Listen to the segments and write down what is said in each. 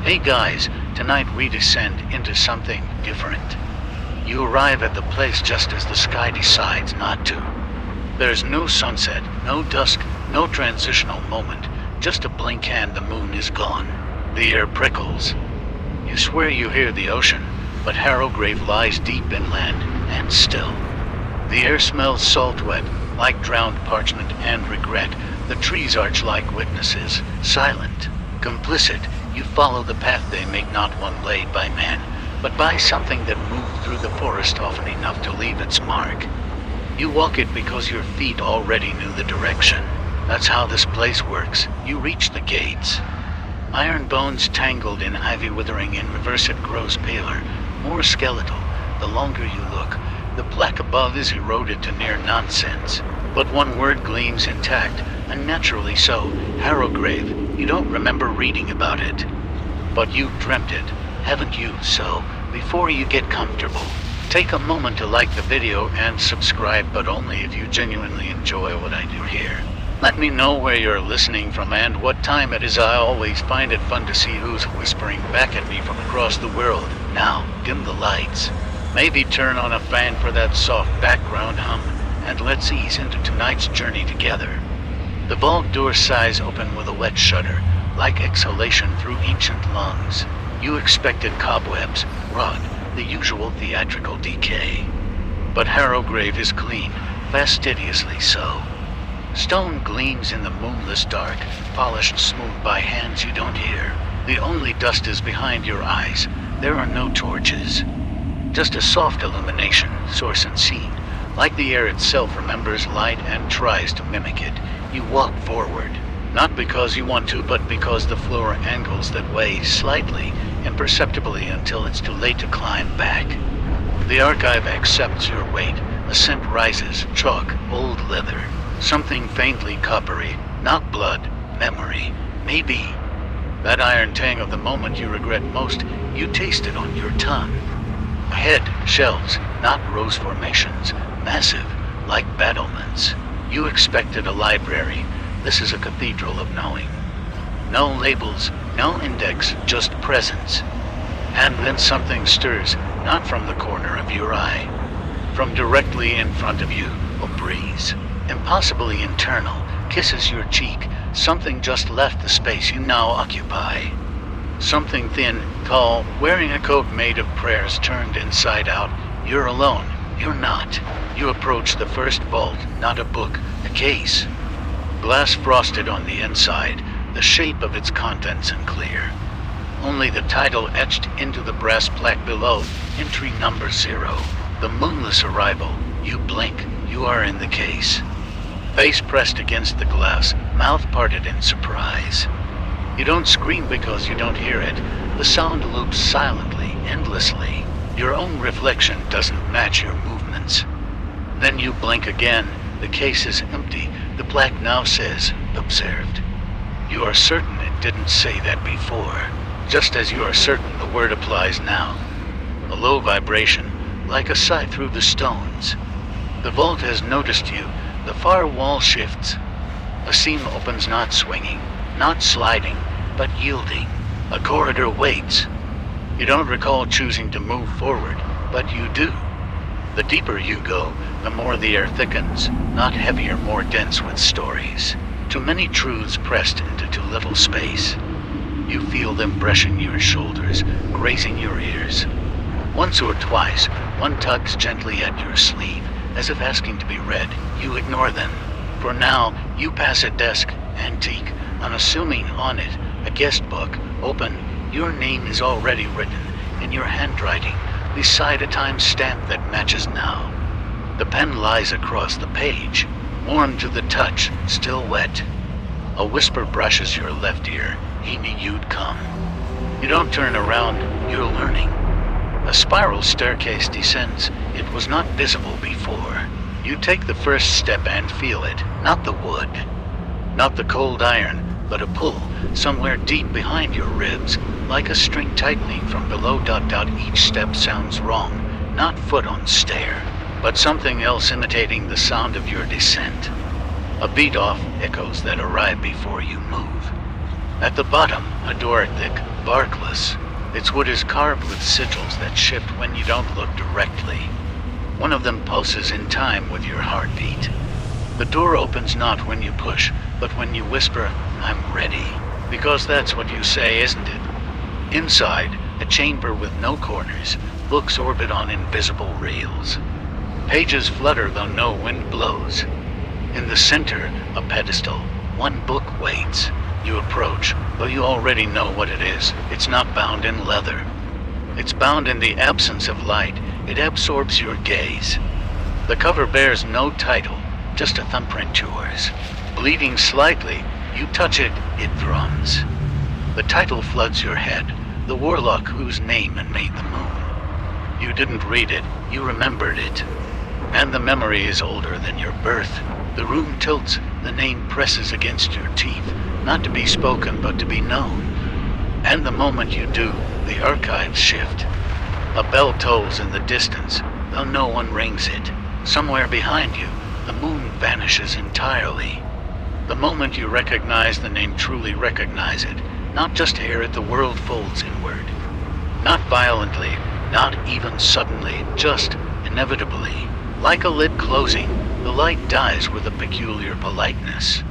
Hey guys, tonight we descend into something different. You arrive at the place just as the sky decides not to. There's no sunset, no dusk, no transitional moment. Just a blink and the moon is gone. The air prickles. You swear you hear the ocean, but Harrowgrave lies deep inland and still. The air smells salt wet, like drowned parchment and regret. The trees arch like witnesses, silent, complicit. You follow the path they make, not one laid by man, but by something that moved through the forest often enough to leave its mark. You walk it because your feet already knew the direction. That's how this place works. You reach the gates. Iron bones tangled in ivy withering in reverse, it grows paler, more skeletal, the longer you look. The black above is eroded to near nonsense. But one word gleams intact, unnaturally so, Harrowgrave. You don't remember reading about it. But you've dreamt it, haven't you? So, before you get comfortable, take a moment to like the video and subscribe, but only if you genuinely enjoy what I do here. Let me know where you're listening from and what time it is. I always find it fun to see who's whispering back at me from across the world. Now, dim the lights. Maybe turn on a fan for that soft background hum, and let's ease into tonight's journey together. The vault door sighs open with a wet shudder, like exhalation through ancient lungs. You expected cobwebs, rot, the usual theatrical decay. But Harrowgrave is clean, fastidiously so. Stone gleams in the moonless dark, polished smooth by hands you don't hear. The only dust is behind your eyes. There are no torches. Just a soft illumination, source unseen. Like the air itself remembers light and tries to mimic it. You walk forward. Not because you want to, but because the floor angles that way slightly, imperceptibly, until it's too late to climb back. The archive accepts your weight. A scent rises, chalk, old leather. Something faintly coppery, not blood, memory, maybe. That iron tang of the moment you regret most, you taste it on your tongue. Ahead, shelves, not rose formations, massive, like battlements. You expected a library. This is a cathedral of knowing. No labels, no index, just presence. And then something stirs, not from the corner of your eye. From directly in front of you, a breeze. Impossibly internal, kisses your cheek. Something just left the space you now occupy. Something thin, tall, wearing a coat made of prayers turned inside out. You're alone. You're not. You approach the first vault, not a book, a case. Glass frosted on the inside, the shape of its contents unclear. Only the title etched into the brass plaque below, entry number 0. The moonless arrival. You blink, you are in the case. Face pressed against the glass, mouth parted in surprise. You don't scream because you don't hear it. The sound loops silently, endlessly. Your own reflection doesn't match your movements. Then you blink again. The case is empty. The plaque now says, observed. You are certain it didn't say that before, just as you are certain the word applies now. A low vibration, like a sigh through the stones. The vault has noticed you. The far wall shifts. A seam opens, not swinging, not sliding, but yielding. A corridor waits. You don't recall choosing to move forward, but you do. The deeper you go, the more the air thickens, not heavier, more dense with stories. Too many truths pressed into too little space. You feel them brushing your shoulders, grazing your ears. Once or twice, one tugs gently at your sleeve, as if asking to be read. You ignore them. For now, you pass a desk, antique, unassuming. On it, a guest book, open. Your name is already written, in your handwriting, beside a time stamp that matches now. The pen lies across the page, warm to the touch, still wet. A whisper brushes your left ear. He knew you'd come. You don't turn around, you're learning. A spiral staircase descends. It was not visible before. You take the first step and feel it, not the wood, not the cold iron, but a pull, somewhere deep behind your ribs, like a string tightening from below. Each step sounds wrong, not foot on stair, but something else imitating the sound of your descent. A beat off echoes that arrive before you move. At the bottom, a door thick, barkless. Its wood is carved with sigils that shift when you don't look directly. One of them pulses in time with your heartbeat. The door opens not when you push, but when you whisper, "I'm ready." Because that's what you say, isn't it? Inside, a chamber with no corners, books orbit on invisible rails. Pages flutter though no wind blows. In the center, a pedestal. One book waits. You approach, though you already know what it is. It's not bound in leather. It's bound in the absence of light. It absorbs your gaze. The cover bears no title, just a thumbprint yours. Bleeding slightly, you touch it, it thrums. The title floods your head, the warlock whose name had made the moon. You didn't read it, you remembered it. And the memory is older than your birth. The room tilts, the name presses against your teeth, not to be spoken but to be known. And the moment you do, the archives shift. A bell tolls in the distance, though no one rings it. Somewhere behind you, the moon vanishes entirely. The moment you recognize the name, truly recognize it, not just hear it, the world folds inward. Not violently, not even suddenly, just inevitably. Like a lid closing, the light dies with a peculiar politeness.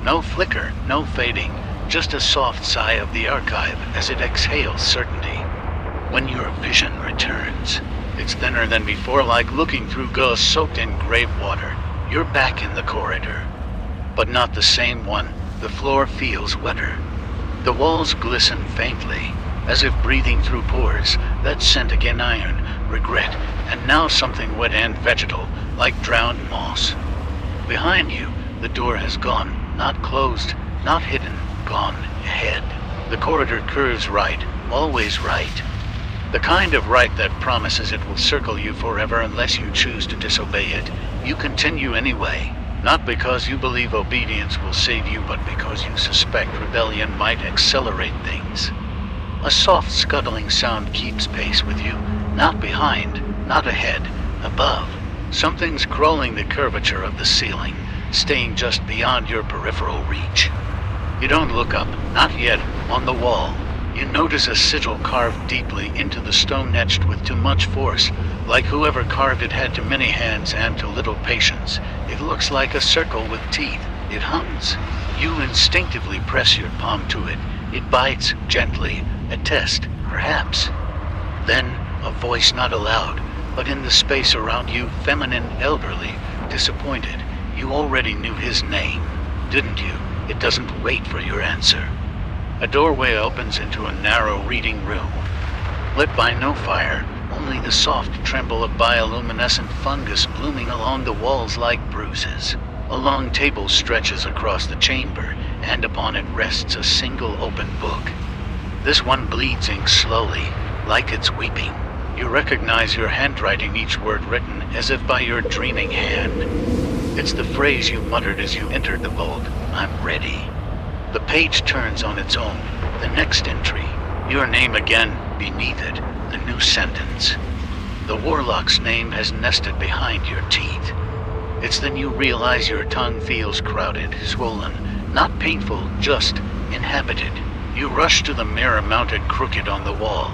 No flicker, no fading, just a soft sigh of the archive as it exhales certainty. When your vision returns, it's thinner than before, like looking through gauze soaked in grave water. You're back in the corridor. But not the same one. The floor feels wetter. The walls glisten faintly, as if breathing through pores that scent again iron, regret, and now something wet and vegetal, like drowned moss. Behind you, the door has gone, not closed, not hidden, gone ahead. The corridor curves right, always right. The kind of right that promises it will circle you forever unless you choose to disobey it. You continue anyway, not because you believe obedience will save you, but because you suspect rebellion might accelerate things. A soft scuttling sound keeps pace with you, not behind, not ahead, above. Something's crawling the curvature of the ceiling, staying just beyond your peripheral reach. You don't look up, not yet, on the wall. You notice a sigil carved deeply into the stone, etched with too much force, like whoever carved it had too many hands and too little patience. It looks like a circle with teeth. It hums. You instinctively press your palm to it. It bites gently, a test, perhaps. Then, a voice not aloud, but in the space around you, feminine, elderly, disappointed. You already knew his name, didn't you? It doesn't wait for your answer. A doorway opens into a narrow reading room, lit by no fire, only the soft tremble of bioluminescent fungus blooming along the walls like bruises. A long table stretches across the chamber, and upon it rests a single open book. This one bleeds ink slowly, like it's weeping. You recognize your handwriting, each word written as if by your dreaming hand. It's the phrase you muttered as you entered the vault, "I'm ready." The page turns on its own. The next entry, your name again, beneath it, the new sentence. The warlock's name has nested behind your teeth. It's then you realize your tongue feels crowded, swollen, not painful, just inhabited. You rush to the mirror mounted crooked on the wall.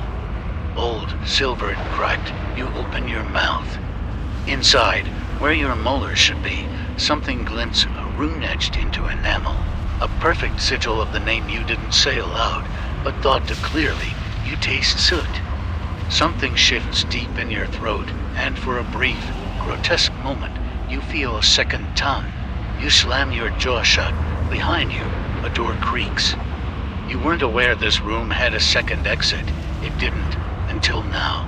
Old, silvered, cracked, you open your mouth. Inside, where your molars should be, something glints, a rune etched into enamel. A perfect sigil of the name you didn't say aloud, but thought to clearly. You taste soot. Something shifts deep in your throat, and for a brief, grotesque moment, you feel a second tongue. You slam your jaw shut. Behind you, a door creaks. You weren't aware this room had a second exit. It didn't, until now.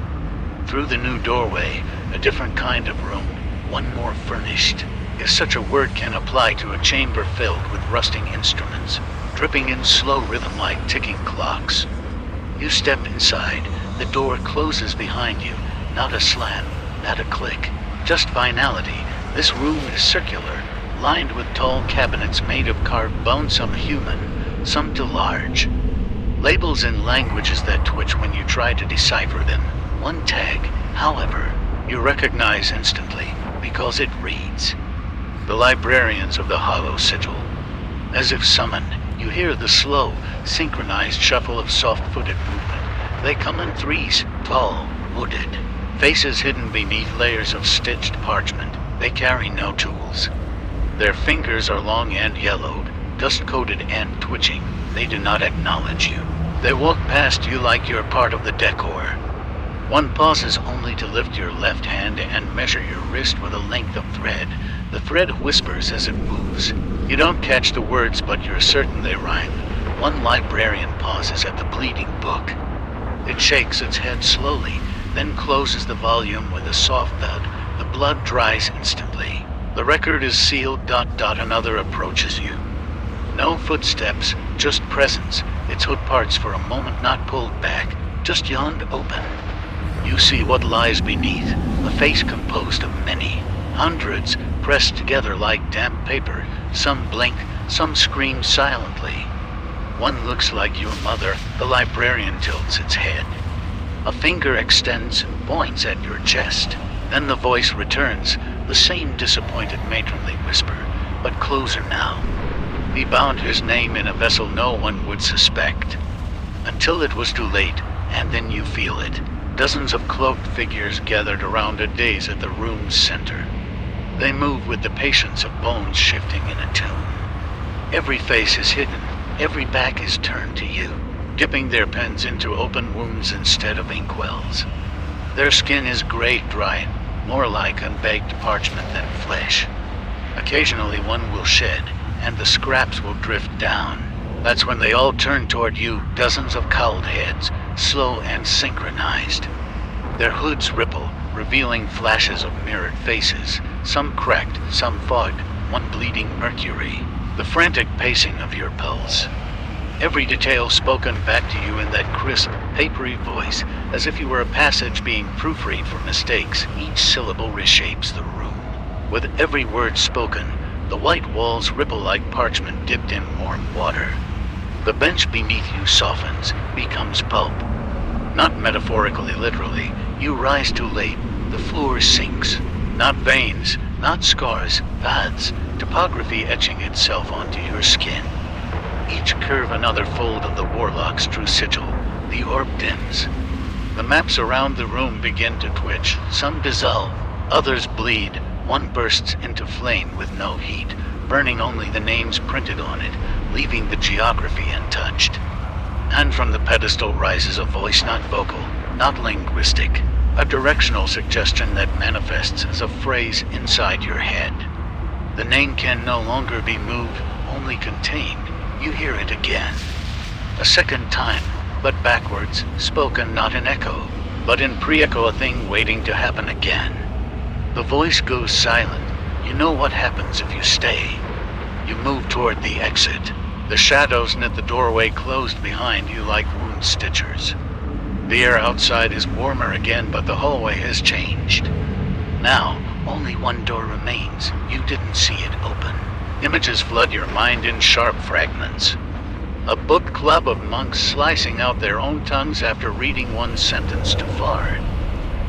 Through the new doorway, a different kind of room, one more furnished, if such a word can apply to a chamber filled with rusting instruments, dripping in slow rhythm like ticking clocks. You step inside. The door closes behind you. Not a slam, not a click, just finality. This room is circular, lined with tall cabinets made of carved bone, some human, some too large. Labels in languages that twitch when you try to decipher them. One tag, however, you recognize instantly because it reads, "The librarians of the Hollow Sigil." As if summoned, You hear the slow, synchronized shuffle of soft-footed movement. They come in threes, tall, wooded, faces hidden beneath layers of stitched parchment. They carry no tools. Their fingers are long and yellowed, dust-coated and twitching. They do not acknowledge you. They walk past you like you're part of the decor. One pauses only to lift your left hand and measure your wrist with a length of thread. The thread whispers as it moves. You don't catch the words, but you're certain they rhyme. One librarian pauses at the bleeding book. It shakes its head slowly, then closes the volume with a soft thud. The blood dries instantly. The record is sealed. Another approaches you. No footsteps, just presence. Its hood parts for a moment, not pulled back, just yawned open. You see what lies beneath, a face composed of many, hundreds pressed together like damp paper. Some blink, some scream silently. One looks like your mother. The librarian tilts its head. A finger extends and points at your chest. Then the voice returns, the same disappointed matronly whisper, but closer now. He bound his name in a vessel no one would suspect. Until it was too late, and then you feel it. Dozens of cloaked figures gathered around a daze at the room's center. They move with the patience of bones shifting in a tune. Every face is hidden, every back is turned to you, dipping their pens into open wounds instead of inkwells. Their skin is gray-dry, more like unbaked parchment than flesh. Occasionally one will shed, and the scraps will drift down. That's when they all turn toward you, dozens of cowled heads, slow and synchronized. Their hoods ripple, revealing flashes of mirrored faces, some cracked, some fogged, one bleeding mercury. The frantic pacing of your pulse. Every detail spoken back to you in that crisp, papery voice, as if you were a passage being proofread for mistakes. Each syllable reshapes the room. With every word spoken, the white walls ripple like parchment dipped in warm water. The bench beneath you softens, becomes pulp. Not metaphorically, literally. You rise too late. The floor sinks. Not veins, not scars, paths, topography etching itself onto your skin. Each curve another fold of the warlock's true sigil. The orb dims. The maps around the room begin to twitch. Some dissolve, others bleed. One bursts into flame with no heat, burning only the names printed on it, leaving the geography untouched. And from the pedestal rises a voice not vocal, not linguistic, a directional suggestion that manifests as a phrase inside your head. The name can no longer be moved, only contained. You hear it again. A second time, but backwards, spoken not in echo, but in pre-echo, a thing waiting to happen again. The voice goes silent. You know what happens if you stay. You move toward the exit. The shadows knit the doorway closed behind you like wound stitchers. The air outside is warmer again, but the hallway has changed. Now, only one door remains. You didn't see it open. Images flood your mind in sharp fragments. A book club of monks slicing out their own tongues after reading one sentence too far.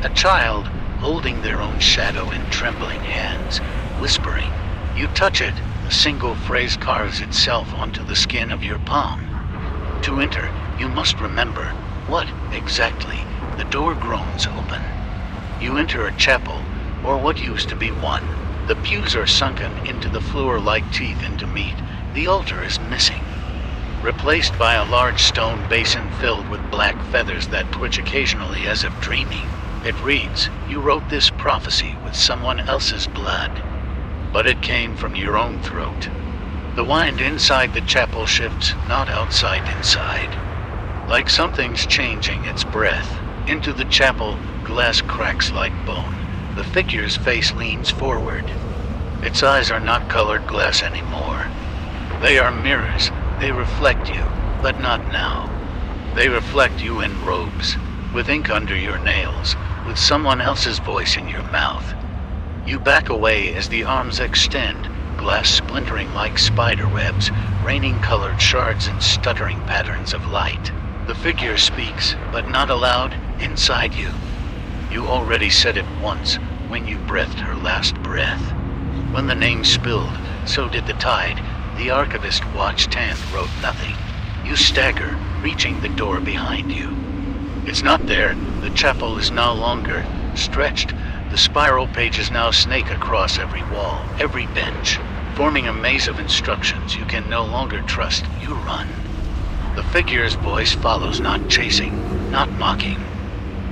A child holding their own shadow in trembling hands, whispering. You touch it, a single phrase carves itself onto the skin of your palm. To enter, you must remember what exactly. The door groans open. You enter a chapel, or what used to be one. The pews are sunken into the floor like teeth into meat. The altar is missing, replaced by a large stone basin filled with black feathers that twitch occasionally as if dreaming. It reads, you wrote this prophecy with someone else's blood, but it came from your own throat. The wind inside the chapel shifts, not outside inside. Like something's changing its breath. Into the chapel, glass cracks like bone. The figure's face leans forward. Its eyes are not colored glass anymore. They are mirrors. They reflect you, but not now. They reflect you in robes, with ink under your nails, with someone else's voice in your mouth. You back away as the arms extend, glass splintering like spider webs, raining colored shards and stuttering patterns of light. The figure speaks, but not aloud, inside you. You already said it once, when you breathed her last breath. When the name spilled, so did the tide. The archivist watched and wrote nothing. You stagger, reaching the door behind you. It's not there. The chapel is no longer stretched. The spiral pages now snake across every wall, every bench, forming a maze of instructions you can no longer trust. You run. The figure's voice follows, not chasing, not mocking.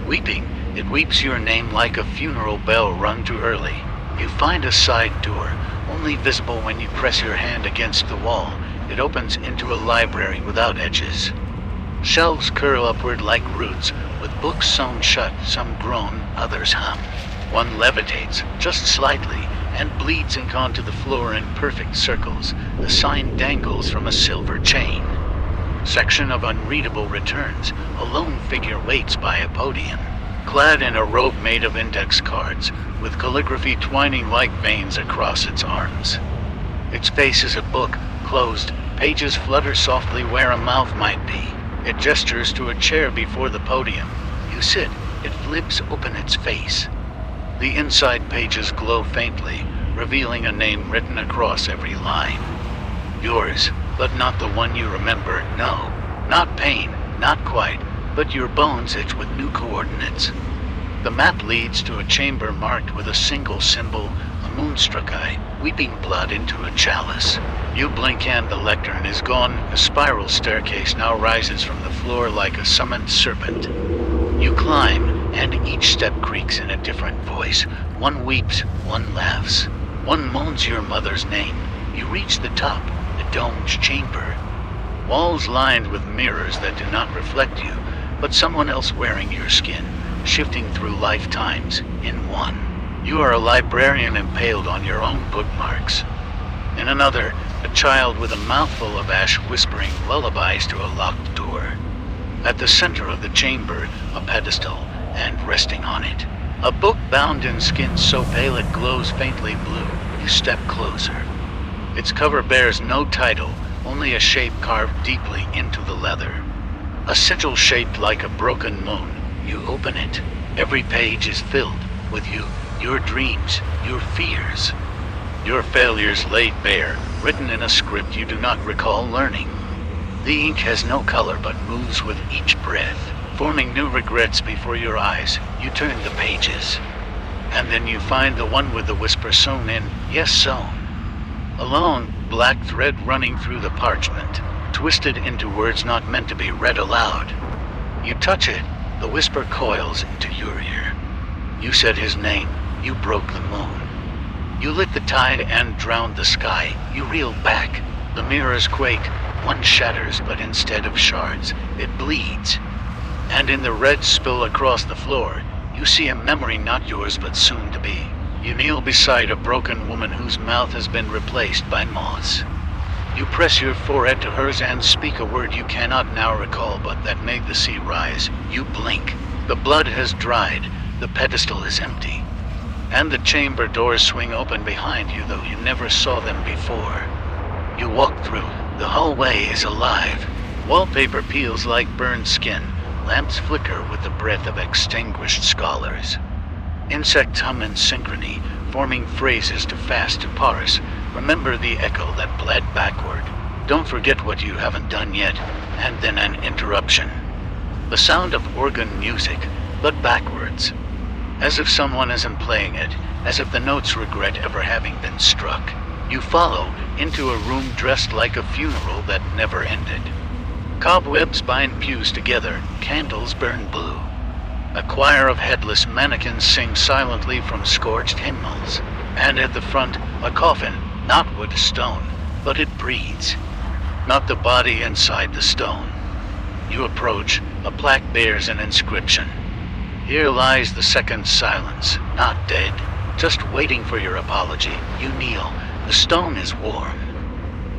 Weeping, it weeps your name like a funeral bell rung too early. You find a side door, only visible when you press your hand against the wall. It opens into a library without edges. Shelves curl upward like roots, with books sewn shut, some groan, others hum. One levitates, just slightly, and bleeds ink onto the floor in perfect circles. The sign dangles from a silver chain. Section of unreadable returns. A lone figure waits by a podium, clad in a robe made of index cards, with calligraphy twining like veins across its arms. Its face is a book, closed. Pages flutter softly where a mouth might be. It gestures to a chair before the podium. You sit. It flips open its face. The inside pages glow faintly, revealing a name written across every line. Yours, but not the one you remember. No, not Pain, not quite, but your bones itch with new coordinates. The map leads to a chamber marked with a single symbol, a moonstruck eye, weeping blood into a chalice. You blink and the lectern is gone. A spiral staircase now rises from the floor like a summoned serpent. You climb, and each step creaks in a different voice. One weeps, one laughs. One moans your mother's name. You reach the top, the domed chamber. Walls lined with mirrors that do not reflect you, but someone else wearing your skin, shifting through lifetimes in one. You are a librarian impaled on your own bookmarks. In another, a child with a mouthful of ash whispering lullabies to a locked door. At the center of the chamber, a pedestal, and resting on it, a book bound in skin so pale it glows faintly blue. You step closer. Its cover bears no title, only a shape carved deeply into the leather. A sigil shaped like a broken moon. You open it. Every page is filled with you, your dreams, your fears. Your failures laid bare, written in a script you do not recall learning. The ink has no color but moves with each breath, forming new regrets before your eyes. You turn the pages, and then you find the one with the whisper sewn in, yes, sewn. A long, black thread running through the parchment, twisted into words not meant to be read aloud. You touch it, the whisper coils into your ear. You said his name, you broke the moon. You lit the tide and drowned the sky. You reel back. The mirrors quake. One shatters, but instead of shards, it bleeds. And in the red spill across the floor, you see a memory not yours but soon to be. You kneel beside a broken woman whose mouth has been replaced by moss. You press your forehead to hers and speak a word you cannot now recall, but that made the sea rise. You blink. The blood has dried. The pedestal is empty. And the chamber doors swing open behind you, though you never saw them before. You walk through. The hallway is alive. Wallpaper peels like burned skin. Lamps flicker with the breath of extinguished scholars. Insects hum in synchrony, forming phrases too fast to parse. Remember the echo that bled backward. Don't forget what you haven't done yet. And then an interruption. The sound of organ music, but backwards. As if someone isn't playing it, as if the notes regret ever having been struck. You follow into a room dressed like a funeral that never ended. Cobwebs bind pews together, candles burn blue. A choir of headless mannequins sing silently from scorched hymnals. And at the front, a coffin, not wood stone, but it breathes. Not the body inside the stone. You approach, a plaque bears an inscription. Here lies the second silence, not dead, just waiting for your apology. You kneel. The stone is warm.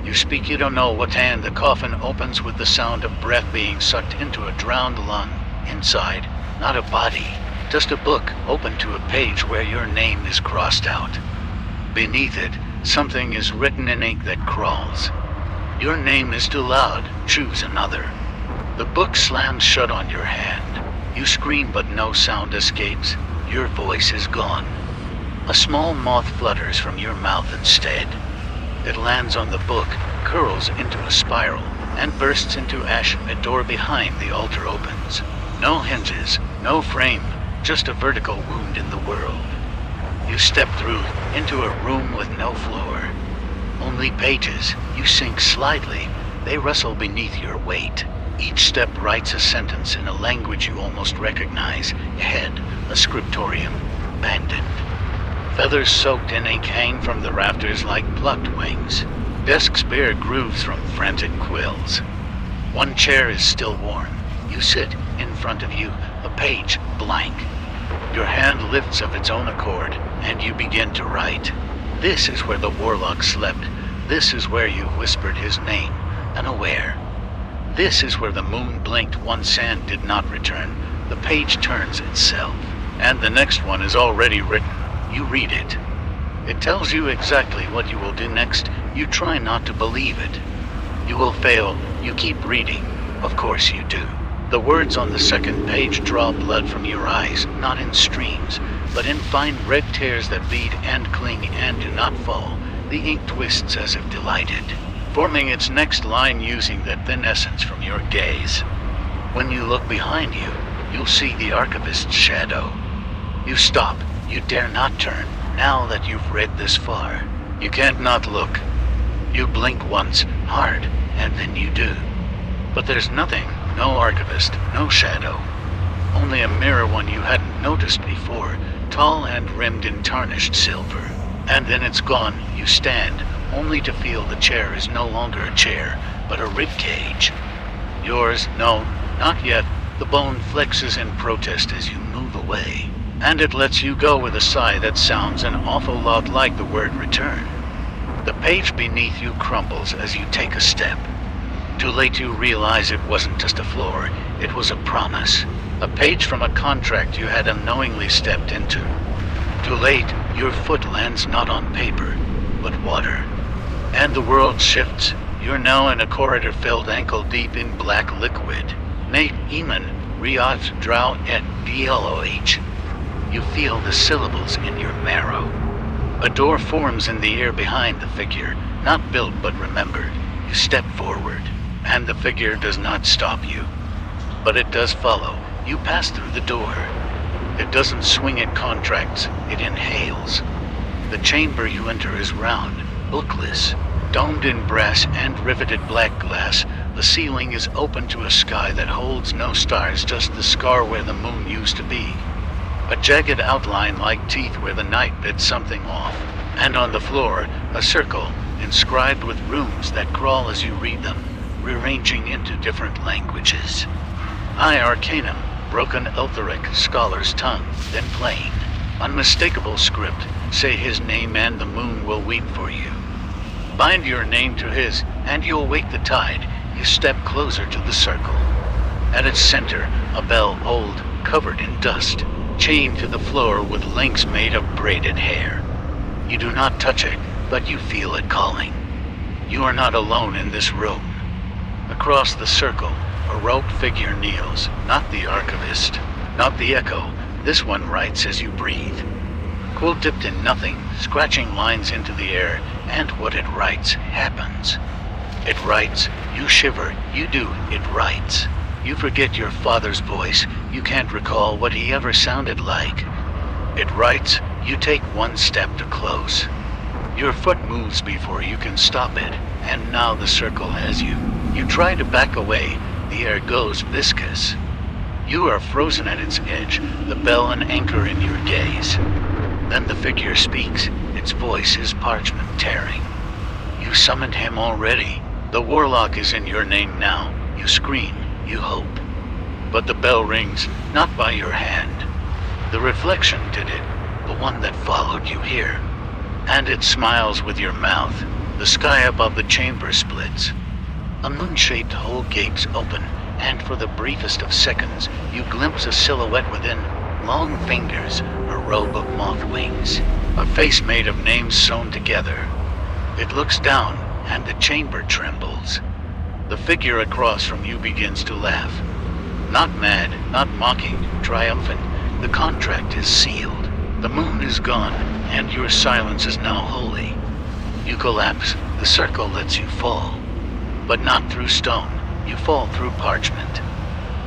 You speak you don't know what, and the coffin opens with the sound of breath being sucked into a drowned lung. Inside, not a body, just a book open to a page where your name is crossed out. Beneath it, something is written in ink that crawls. Your name is too loud. Choose another. The book slams shut on your hand. You scream, but no sound escapes. Your voice is gone. A small moth flutters from your mouth instead. It lands on the book, curls into a spiral and bursts into ash. A door behind the altar opens. No hinges, no frame, just a vertical wound in the world. You step through into a room with no floor. Only pages. You sink slightly. They rustle beneath your weight. Each step writes a sentence in a language you almost recognize. Ahead, a scriptorium, abandoned. Feathers soaked in ink hang from the rafters like plucked wings. Desks bear grooves from frantic quills. One chair is still worn. You sit in front of you, a page blank. Your hand lifts of its own accord, and you begin to write. This is where the warlock slept. This is where you whispered his name, unaware. This is where the moon blinked. One sand did not return. The page turns itself, and the next one is already written. You read it. It tells you exactly what you will do next. You try not to believe it. You will fail. You keep reading. Of course you do. The words on the second page draw blood from your eyes, not in streams, but in fine red tears that bead and cling and do not fall. The ink twists as if delighted, forming its next line using that thin essence from your gaze. When you look behind you, you'll see the archivist's shadow. You stop. You dare not turn, now that you've read this far. You can't not look. You blink once, hard, and then you do. But there's nothing. No archivist, no shadow. Only a mirror one you hadn't noticed before, tall and rimmed in tarnished silver. And then it's gone. You stand, only to feel the chair is no longer a chair, but a ribcage. Yours? No, not yet. The bone flexes in protest as you move away. And it lets you go with a sigh that sounds an awful lot like the word return. The page beneath you crumbles as you take a step. Too late you realize it wasn't just a floor, it was a promise. A page from a contract you had unknowingly stepped into. Too late, your foot lands not on paper, but water. And the world shifts. You're now in a corridor filled ankle deep in black liquid. Nate Eamon, Riot Drow et DLOH. You feel the syllables in your marrow. A door forms in the air behind the figure, not built but remembered. You step forward, and the figure does not stop you. But it does follow. You pass through the door. It doesn't swing at contracts, it inhales. The chamber you enter is round, bookless, domed in brass and riveted black glass. The ceiling is open to a sky that holds no stars, just the scar where the moon used to be. A jagged outline like teeth where the night bit something off. And on the floor, a circle, inscribed with runes that crawl as you read them, rearranging into different languages. High Arcanum, broken Eltharic scholar's tongue, then plain, unmistakable script, say his name and the moon will weep for you. Bind your name to his, and you'll wake the tide. You step closer to the circle. At its center, a bell old, covered in dust, chained to the floor with links made of braided hair. You do not touch it, but you feel it calling. You are not alone in this room. Across the circle, a robed figure kneels, not the archivist, not the echo. This one writes as you breathe. Quill dipped in nothing, scratching lines into the air, and what it writes happens. It writes, you shiver, you do, it writes. You forget your father's voice, you can't recall what he ever sounded like. It writes, you take one step too close. Your foot moves before you can stop it, and now the circle has you. You try to back away, the air goes viscous. You are frozen at its edge, the bell an anchor in your gaze. Then the figure speaks, its voice is parchment tearing. You summoned him already. The warlock is in your name now. You scream, you hope. But the bell rings, not by your hand. The reflection did it, the one that followed you here. And it smiles with your mouth. The sky above the chamber splits. A moon-shaped hole gapes open, and for the briefest of seconds, you glimpse a silhouette within, long fingers, a robe of moth wings, a face made of names sewn together. It looks down, and the chamber trembles. The figure across from you begins to laugh. Not mad, not mocking, triumphant. The contract is sealed. The moon is gone, and your silence is now holy. You collapse. The circle lets you fall. But not through stone. You fall through parchment.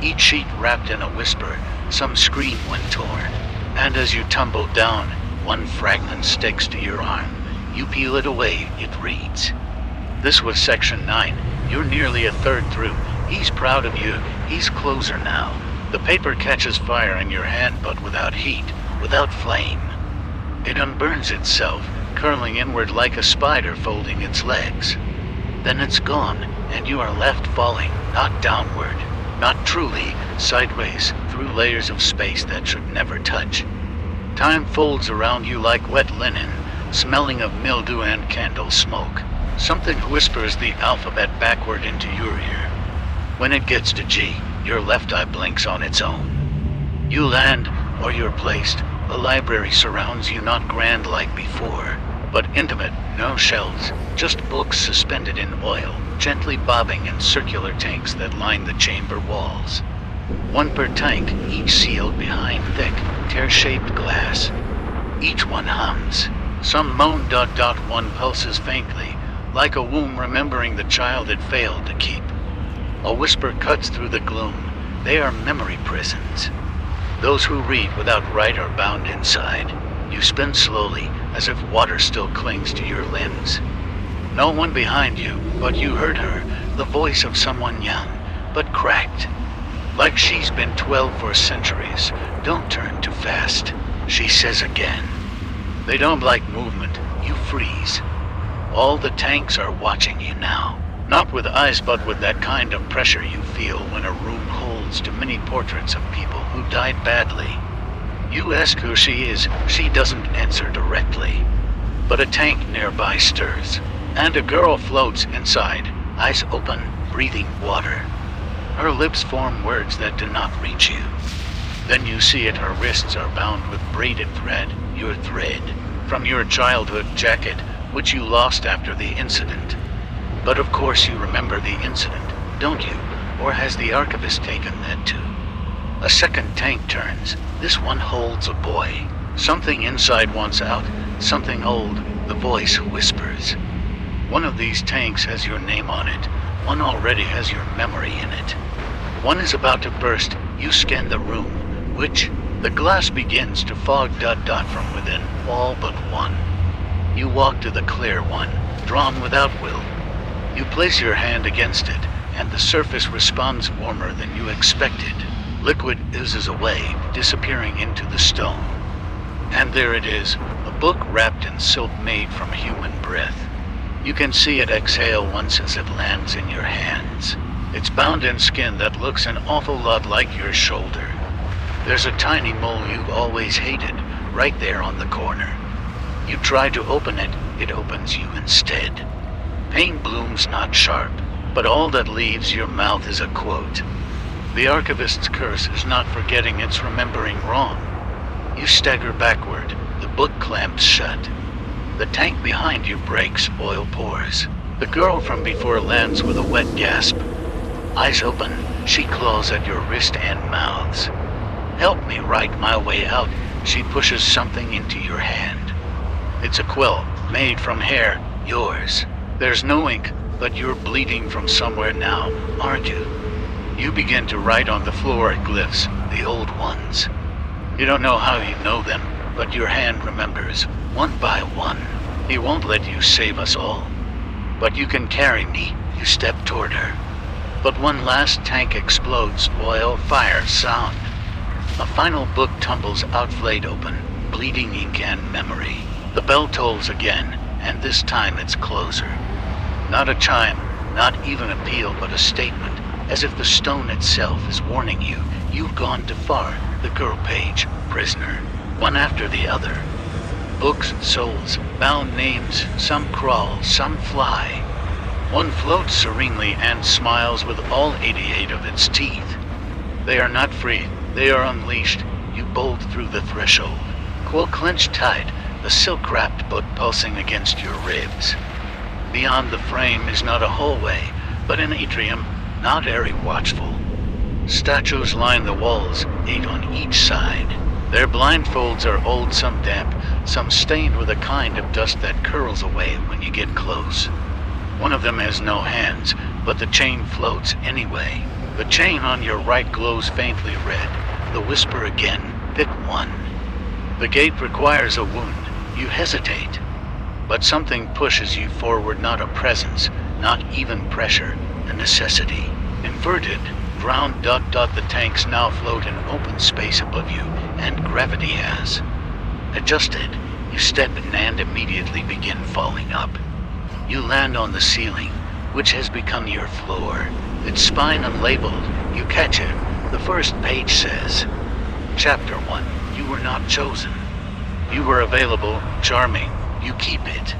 Each sheet wrapped in a whisper, some scream when torn. And as you tumble down, one fragment sticks to your arm. You peel it away, it reads. This was section 9. You're nearly a third through. He's proud of you. He's closer now. The paper catches fire in your hand, but without heat, without flame. It unburns itself, curling inward like a spider folding its legs. Then it's gone, and you are left falling, not downward, not truly, sideways, through layers of space that should never touch. Time folds around you like wet linen, smelling of mildew and candle smoke. Something whispers the alphabet backward into your ear. When it gets to G, your left eye blinks on its own. You land, or you're placed. The library surrounds you, not grand like before, but intimate, no shelves, just books suspended in oil, gently bobbing in circular tanks that line the chamber walls. One per tank, each sealed behind thick, tear-shaped glass. Each one hums. Some moan ... One pulses faintly, like a womb remembering the child it failed to keep. A whisper cuts through the gloom. They are memory prisons. Those who read without right are bound inside. You spin slowly, as if water still clings to your limbs. No one behind you, but you heard her, the voice of someone young, but cracked. Like she's been 12 for centuries. Don't turn too fast, she says again. They don't like movement. You freeze. All the tanks are watching you now. Not with eyes, but with that kind of pressure you feel when a room holds too many portraits of people who died badly. You ask who she is. She doesn't answer directly. But a tank nearby stirs, and a girl floats inside, eyes open, breathing water. Her lips form words that do not reach you. Then you see it, her wrists are bound with braided thread, your thread, from your childhood jacket, which you lost after the incident. But of course you remember the incident, don't you? Or has the archivist taken that too? A second tank turns. This one holds a boy. Something inside wants out, something old, the voice whispers. One of these tanks has your name on it. One already has your memory in it. One is about to burst. You scan the room, which the glass begins to fog ... from within, all but one. You walk to the clear one, drawn without will. You place your hand against it, and the surface responds warmer than you expected. Liquid oozes away, disappearing into the stone. And there it is, a book wrapped in silk made from human breath. You can see it exhale once as it lands in your hands. It's bound in skin that looks an awful lot like your shoulder. There's a tiny mole you always hated, right there on the corner. You try to open it, it opens you instead. Pain blooms not sharp, but all that leaves your mouth is a quote. The archivist's curse is not forgetting, it's remembering wrong. You stagger backward, the book clamps shut. The tank behind you breaks, oil pours. The girl from before lands with a wet gasp. Eyes open, she claws at your wrist and mouths. Help me write my way out. She pushes something into your hand. It's a quill, made from hair, yours. There's no ink, but you're bleeding from somewhere now, aren't you? You begin to write on the floor glyphs, the old ones. You don't know how you know them, but your hand remembers, one by one. He won't let you save us all. But you can carry me, you step toward her. But one last tank explodes, oil, fire, sound. A final book tumbles out, flayed open, bleeding ink and memory. The bell tolls again, and this time it's closer. Not a chime, not even a peal, but a statement, as if the stone itself is warning you. You've gone too far. The girl page, prisoner, one after the other. Books, souls, bound names, some crawl, some fly. One floats serenely and smiles with all 88 of its teeth. They are not free, they are unleashed. You bolt through the threshold. Quill clenched tight, the silk-wrapped book pulsing against your ribs. Beyond the frame is not a hallway, but an atrium, not airy watchful. Statues line the walls, 8 on each side. Their blindfolds are old, some damp, some stained with a kind of dust that curls away when you get close. One of them has no hands, but the chain floats anyway. The chain on your right glows faintly red. The whisper again, pick one. The gate requires a wound. You hesitate. But something pushes you forward, not a presence, not even pressure, a necessity. Inverted, round ... the tanks now float in open space above you, and gravity has adjusted. You step in and immediately begin falling up. You land on the ceiling, which has become your floor. Its spine unlabeled. You catch it. The first page says, Chapter 1, you were not chosen. You were available, charming. You keep it.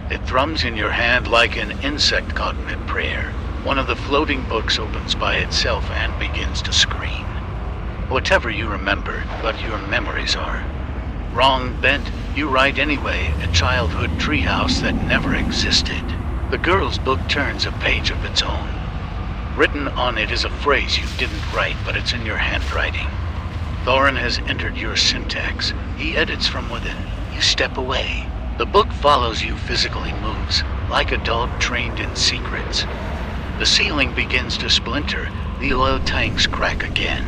It thrums in your hand like an insect caught mid-prayer. One of the floating books opens by itself and begins to screen. Whatever you remember, but your memories are wrong, bent. You write anyway, a childhood treehouse that never existed. The girl's book turns a page of its own. Written on it is a phrase you didn't write, but it's in your handwriting. Thorin has entered your syntax. He edits from within. You step away. The book follows you, physically moves, like a dog trained in secrets. The ceiling begins to splinter. The oil tanks crack again.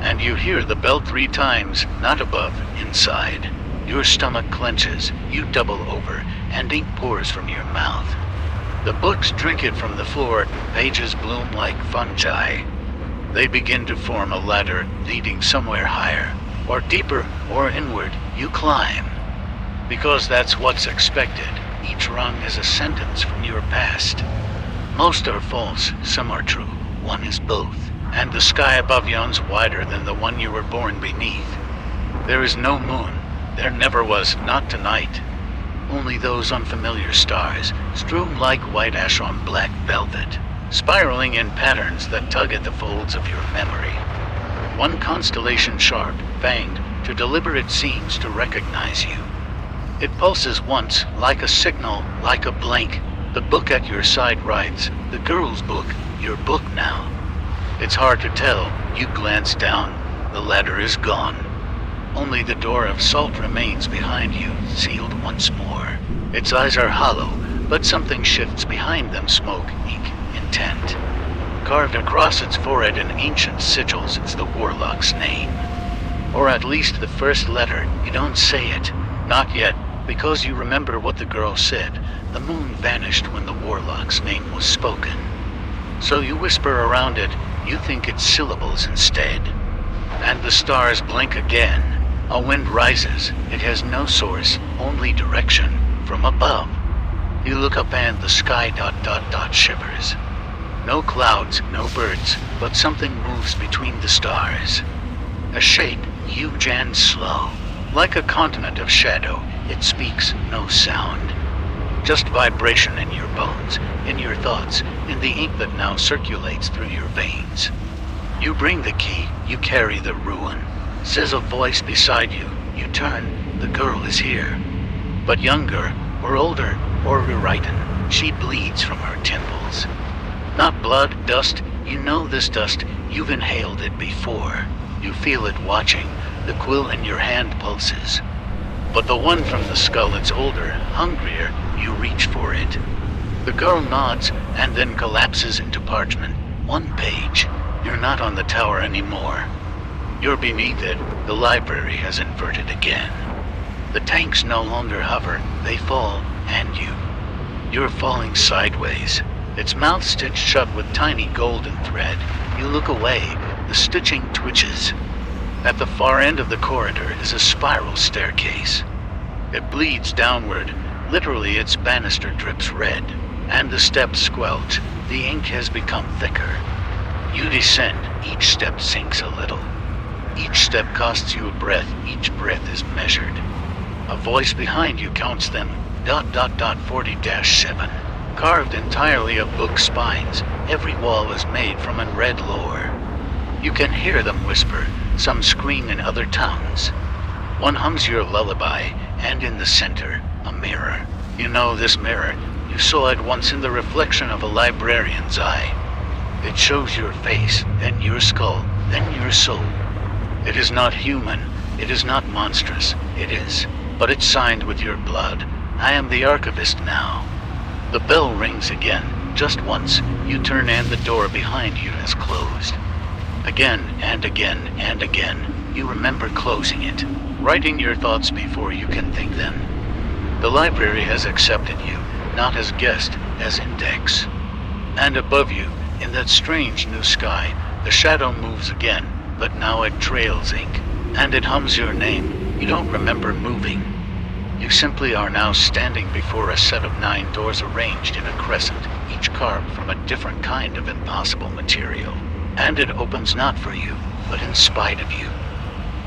And you hear the bell 3 times, not above, inside. Your stomach clenches. You double over, and ink pours from your mouth. The books drink it from the floor. Pages bloom like fungi. They begin to form a ladder leading somewhere higher, or deeper, or inward. You climb. Because that's what's expected. Each rung is a sentence from your past. Most are false, some are true. One is both. And the sky above yon's wider than the one you were born beneath. There is no moon. There never was, not tonight. Only those unfamiliar stars, strewn like white ash on black velvet, spiraling in patterns that tug at the folds of your memory. One constellation sharp, fanged, to deliberate seems to recognize you. It pulses once, like a signal, like a blank. The book at your side writes, the girl's book, your book now. It's hard to tell. You glance down. The ladder is gone. Only the door of salt remains behind you, sealed once more. Its eyes are hollow, but something shifts behind them, smoke, ink, intent. Carved across its forehead in ancient sigils, it's the warlock's name. Or at least the first letter. You don't say it. Not yet, because you remember what the girl said. The moon vanished when the warlock's name was spoken. So you whisper around it. You think it's syllables instead. And the stars blink again. A wind rises. It has no source, only direction. From above. You look up and the sky ... shivers. No clouds, no birds, but something moves between the stars. A shape, huge and slow. Like a continent of shadow, it speaks no sound. Just vibration in your bones, in your thoughts, in the ink that now circulates through your veins. You bring the key, you carry the ruin. Says a voice beside you. You turn, the girl is here. But younger, or older, or rewritten, she bleeds from her temples. Not blood, dust. You know this dust. You've inhaled it before. You feel it watching. The quill in your hand pulses. But the one from the skull, it's older, hungrier. You reach for it. The girl nods and then collapses into parchment. One page. You're not on the tower anymore. You're beneath it. The library has inverted again. The tanks no longer hover. They fall, and you're falling sideways. Its mouth stitched shut with tiny golden thread. You look away. The stitching twitches. At the far end of the corridor is a spiral staircase. It bleeds downward. Literally, its banister drips red. And the steps squelch. The ink has become thicker. You descend. Each step sinks a little. Each step costs you a breath. Each breath is measured. A voice behind you counts them. ... 40-7. Carved entirely of book spines. Every wall is made from unread lore. You can hear them whisper. Some scream in other tongues. One hums your lullaby, and in the center, a mirror. You know this mirror. You saw it once in the reflection of a librarian's eye. It shows your face, then your skull, then your soul. It is not human. It is not monstrous. It is but it's signed with your blood. I am the archivist now. The bell rings again, just once. You turn and the door behind you is closed. Again and again and again, you remember closing it, writing your thoughts before you can think them. The library has accepted you, not as guest, as index. And above you, in that strange new sky, the shadow moves again, but now it trails ink, and it hums your name. You don't remember moving. You simply are now standing before a set of 9 doors arranged in a crescent, each carved from a different kind of impossible material. And it opens not for you, but in spite of you.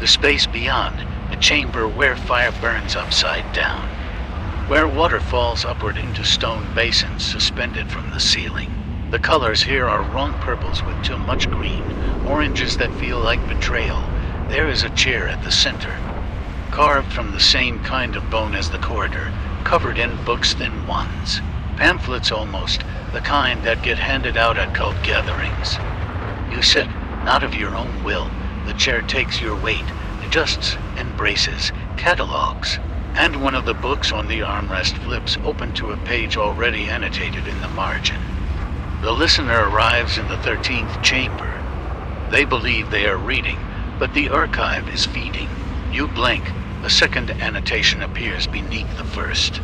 The space beyond, a chamber where fire burns upside down, where water falls upward into stone basins suspended from the ceiling. The colors here are wrong purples with too much green, oranges that feel like betrayal. There is a chair at the center, carved from the same kind of bone as the corridor, covered in books thin ones. Pamphlets almost, the kind that get handed out at cult gatherings. You sit, not of your own will. The chair takes your weight, adjusts, embraces, catalogs. And one of the books on the armrest flips open to a page already annotated in the margin. The listener arrives in the 13th chamber. They believe they are reading, but the archive is feeding. You blink, a second annotation appears beneath the first.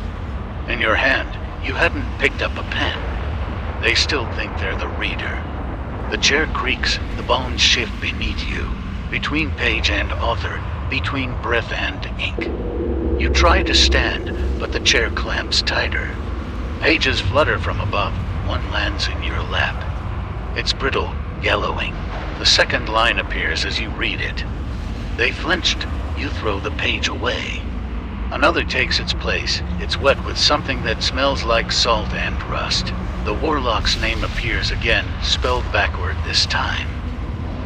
In your hand, you hadn't picked up a pen. They still think they're the reader. The chair creaks, the bones shift beneath you, between page and author, between breath and ink. You try to stand, but the chair clamps tighter. Pages flutter from above, one lands in your lap. It's brittle, yellowing. The second line appears as you read it. They flinched. You throw the page away. Another takes its place. It's wet with something that smells like salt and rust. The warlock's name appears again, spelled backward this time.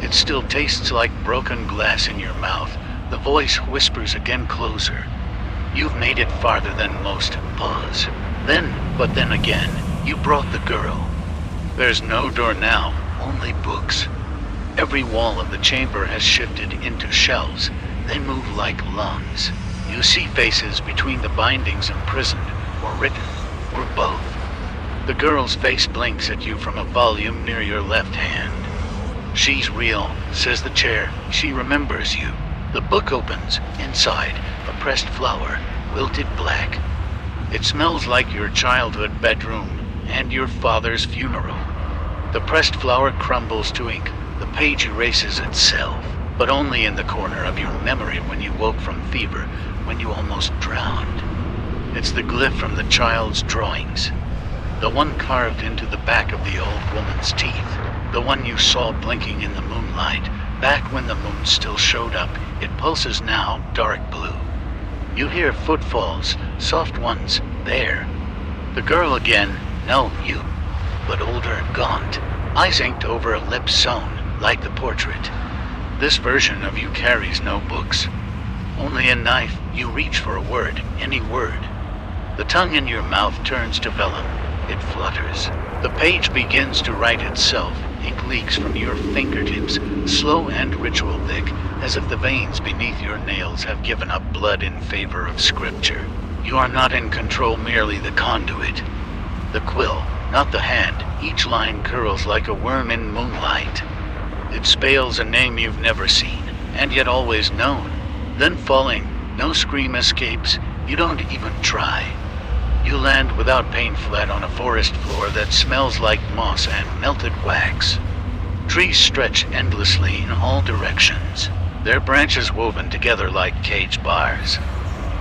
It still tastes like broken glass in your mouth. The voice whispers again closer. You've made it farther than most. Pause. But then again, you brought the girl. There's no door now, only books. Every wall of the chamber has shifted into shelves. They move like lungs. You see faces between the bindings imprisoned, or written, or both. The girl's face blinks at you from a volume near your left hand. She's real, says the chair. She remembers you. The book opens. Inside, a pressed flower, wilted black. It smells like your childhood bedroom and your father's funeral. The pressed flower crumbles to ink. The page erases itself, but only in the corner of your memory when you woke from fever, when you almost drowned. It's the glyph from the child's drawings. The one carved into the back of the old woman's teeth. The one you saw blinking in the moonlight, back when the moon still showed up. It pulses now, dark blue. You hear footfalls, soft ones, there. The girl again, no, you, but older, gaunt, eyes inked over a lip sewn, like the portrait. This version of you carries no books. Only a knife. You reach for a word, any word. The tongue in your mouth turns to vellum. It flutters. The page begins to write itself. Ink leaks from your fingertips, slow and ritual thick, as if the veins beneath your nails have given up blood in favor of scripture. You are not in control, merely the conduit. The quill, not the hand. Each line curls like a worm in moonlight. It spells a name you've never seen, and yet always known. Then falling, no scream escapes. You don't even try. You land without pain flat on a forest floor that smells like moss and melted wax. Trees stretch endlessly in all directions, their branches woven together like cage bars.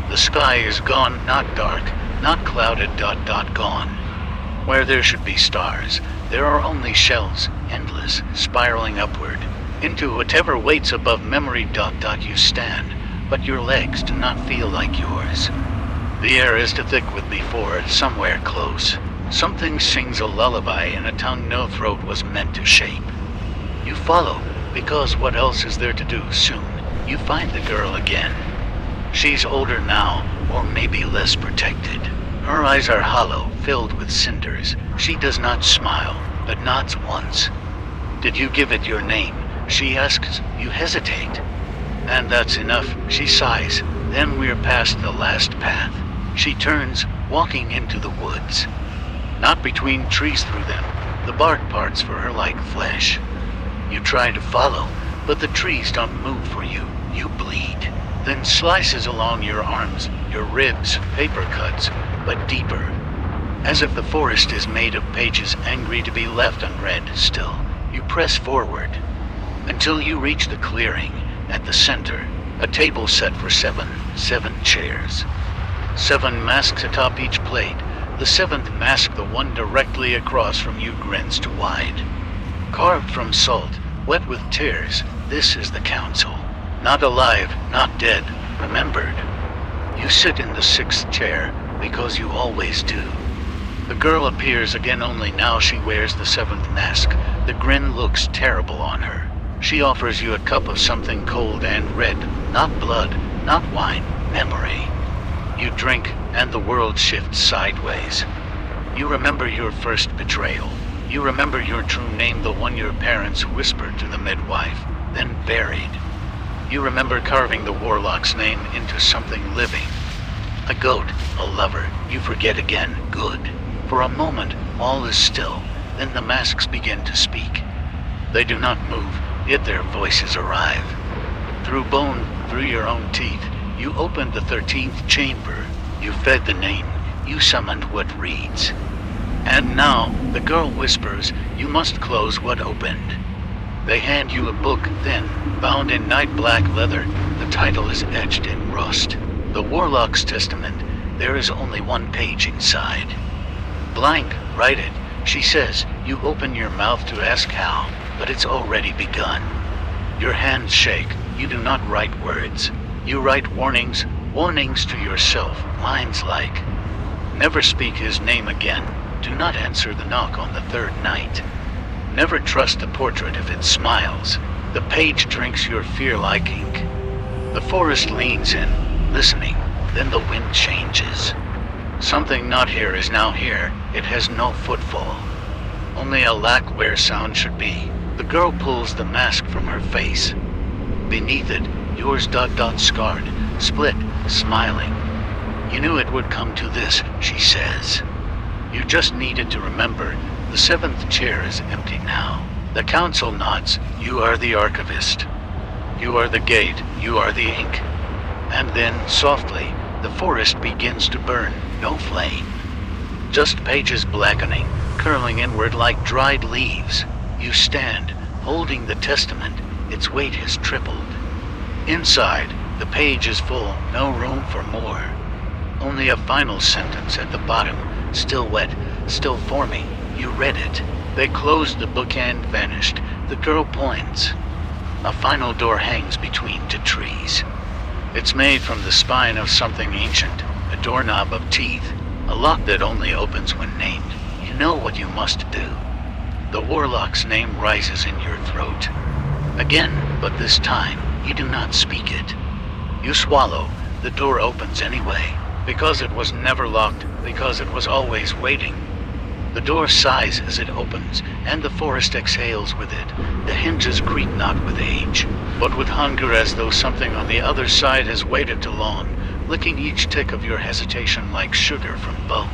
The sky is gone, not dark, not clouded, gone. Where there should be stars, there are only shells, endless, spiraling upward. Into whatever waits above memory, you stand, but your legs do not feel like yours. The air is too thick with me for somewhere close. Something sings a lullaby in a tongue no throat was meant to shape. You follow, because what else is there to do soon? You find the girl again. She's older now, or maybe less protected. Her eyes are hollow, filled with cinders. She does not smile, but nods once. Did you give it your name? She asks. You hesitate. And that's enough. She sighs. Then we're past the last path. She turns, walking into the woods. Not between trees through them. The bark parts for her like flesh. You try to follow, but the trees don't move for you. You bleed. Then slices along your arms, your ribs, paper cuts, but deeper. As if the forest is made of pages angry to be left unread still. You press forward until you reach the clearing. At the center, a table set for seven chairs. 7 masks atop each plate. The 7th mask, the one directly across from you, grins to wide. Carved from salt, wet with tears, this is the council. Not alive, not dead, remembered. You sit in the 6th chair, because you always do. The girl appears again, only now she wears the 7th mask. The grin looks terrible on her. She offers you a cup of something cold and red. Not blood, not wine, memory. You drink, and the world shifts sideways. You remember your first betrayal. You remember your true name, the one your parents whispered to the midwife, then buried. You remember carving the warlock's name into something living. A goat, a lover. You forget again. Good. For a moment, all is still. Then the masks begin to speak. They do not move, yet their voices arrive. Through bone, through your own teeth, you opened the 13th chamber. You fed the name. You summoned what reads. And now, the girl whispers, you must close what opened. They hand you a book, thin, bound in night black leather. The title is etched in rust. The Warlock's Testament. There is only 1 page inside. Blank, write it. She says, you open your mouth to ask how, but it's already begun. Your hands shake. You do not write words. You write warnings, warnings to yourself, lines like, never speak his name again. Do not answer the knock on the 3rd night. Never trust the portrait if it smiles. The page drinks your fear like ink. The forest leans in, listening. Then the wind changes. Something not here is now here. It has no footfall. Only a lack where sound should be. The girl pulls the mask from her face. Beneath it, yours ... scarred, split, smiling. You knew it would come to this, she says. You just needed to remember. The 7th chair is empty now. The council nods. You are the archivist. You are the gate. You are the ink. And then, softly, the forest begins to burn. No flame. Just pages blackening, curling inward like dried leaves. You stand, holding the testament. Its weight has tripled. Inside, the page is full. No room for more. Only a final sentence at the bottom. Still wet, still forming. You read it. They closed the book and vanished. The girl points. A final door hangs between 2 trees. It's made from the spine of something ancient, a doorknob of teeth, a lock that only opens when named. You know what you must do. The warlock's name rises in your throat. Again, but this time, you do not speak it. You swallow. The door opens anyway, because it was never locked, because it was always waiting. The door sighs as it opens, and the forest exhales with it. The hinges creak not with age, but with hunger, as though something on the other side has waited too long, licking each tick of your hesitation like sugar from bone.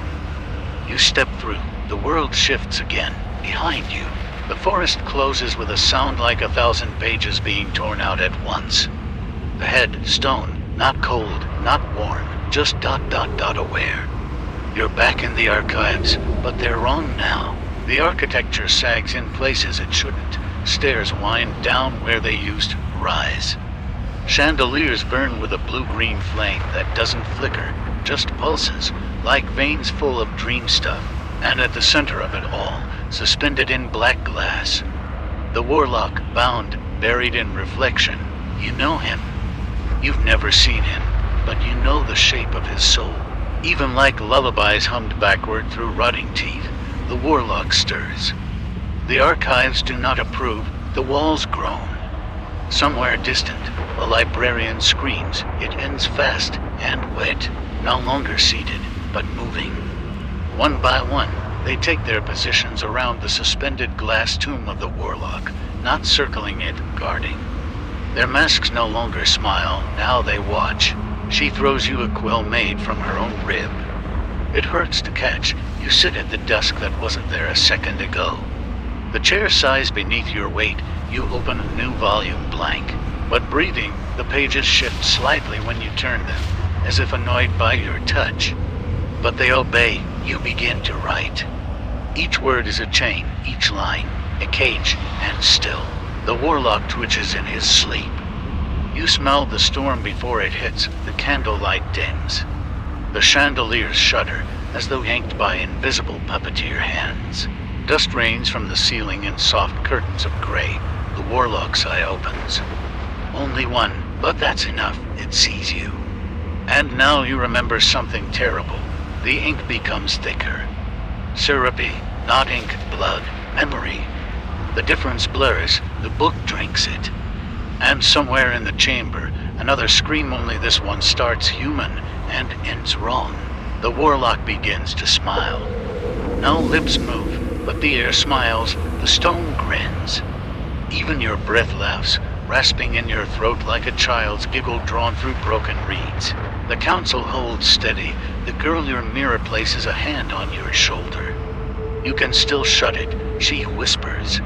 You step through. The world shifts again. Behind you, the forest closes with a sound like 1,000 pages being torn out at once. The head, stone, not cold, not warm, just ... aware. You're back in the archives, but they're wrong now. The architecture sags in places it shouldn't. Stairs wind down where they used to rise. Chandeliers burn with a blue-green flame that doesn't flicker, just pulses, like veins full of dream stuff. And at the center of it all, suspended in black glass, the warlock, bound, buried in reflection. You know him. You've never seen him, but you know the shape of his soul. Even like lullabies hummed backward through rotting teeth, the warlock stirs. The archives do not approve. The walls groan. Somewhere distant, a librarian screams. It ends fast and wet, no longer seated, but moving. One by one, they take their positions around the suspended glass tomb of the warlock, not circling it, guarding. Their masks no longer smile, now they watch. She throws you a quill made from her own rib. It hurts to catch. You sit at the desk that wasn't there a second ago. The chair sighs beneath your weight. You open a new volume blank. But breathing, the pages shift slightly when you turn them, as if annoyed by your touch. But they obey. You begin to write. Each word is a chain, each line, a cage, and still. The warlock twitches in his sleep. You smell the storm before it hits. The candlelight dims. The chandeliers shudder, as though yanked by invisible puppeteer hands. Dust rains from the ceiling in soft curtains of gray. The warlock's eye opens. Only one, but that's enough. It sees you. And now you remember something terrible. The ink becomes thicker. Syrupy, not ink, blood, memory. The difference blurs. The book drinks it. And somewhere in the chamber, another scream, only this one starts human and ends wrong. The warlock begins to smile. No lips move, but the air smiles, the stone grins. Even your breath laughs, rasping in your throat like a child's giggle drawn through broken reeds. The council holds steady. The girl your mirror places a hand on your shoulder. You can still shut it, she whispers.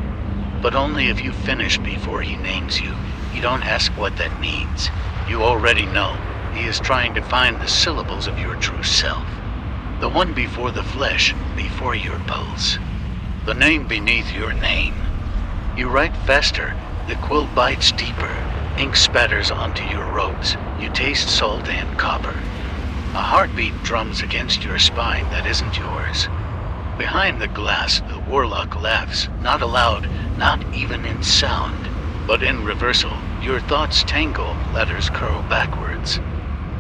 But only if you finish before he names you. You don't ask what that means. You already know. He is trying to find the syllables of your true self. The one before the flesh, before your pulse. The name beneath your name. You write faster. The quill bites deeper. Ink spatters onto your robes. You taste salt and copper. A heartbeat drums against your spine that isn't yours. Behind the glass, the warlock laughs, not aloud, not even in sound, but in reversal. Your thoughts tangle, letters curl backwards.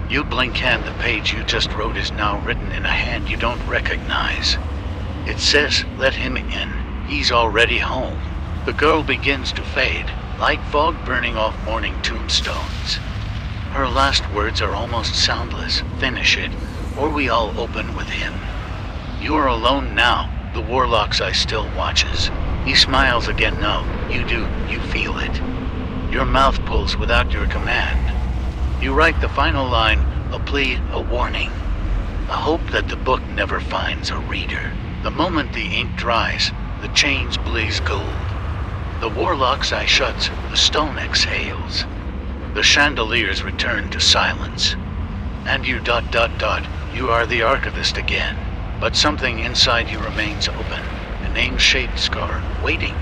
You blink, and the page you just wrote is now written in a hand you don't recognize. It says, "Let him in. He's already home." The girl begins to fade, like fog burning off morning tombstones. Her last words are almost soundless. Finish it, or we all open with him. You are alone now. The warlock's eye still watches. He smiles again. No, you do. You feel it. Your mouth pulls without your command. You write the final line, a plea, a warning. A hope that the book never finds a reader. The moment the ink dries, the chains blaze gold. The warlock's eye shuts, the stone exhales. The chandeliers return to silence. And you ... You are the archivist again. But something inside you remains open. A name-shaped scar, waiting.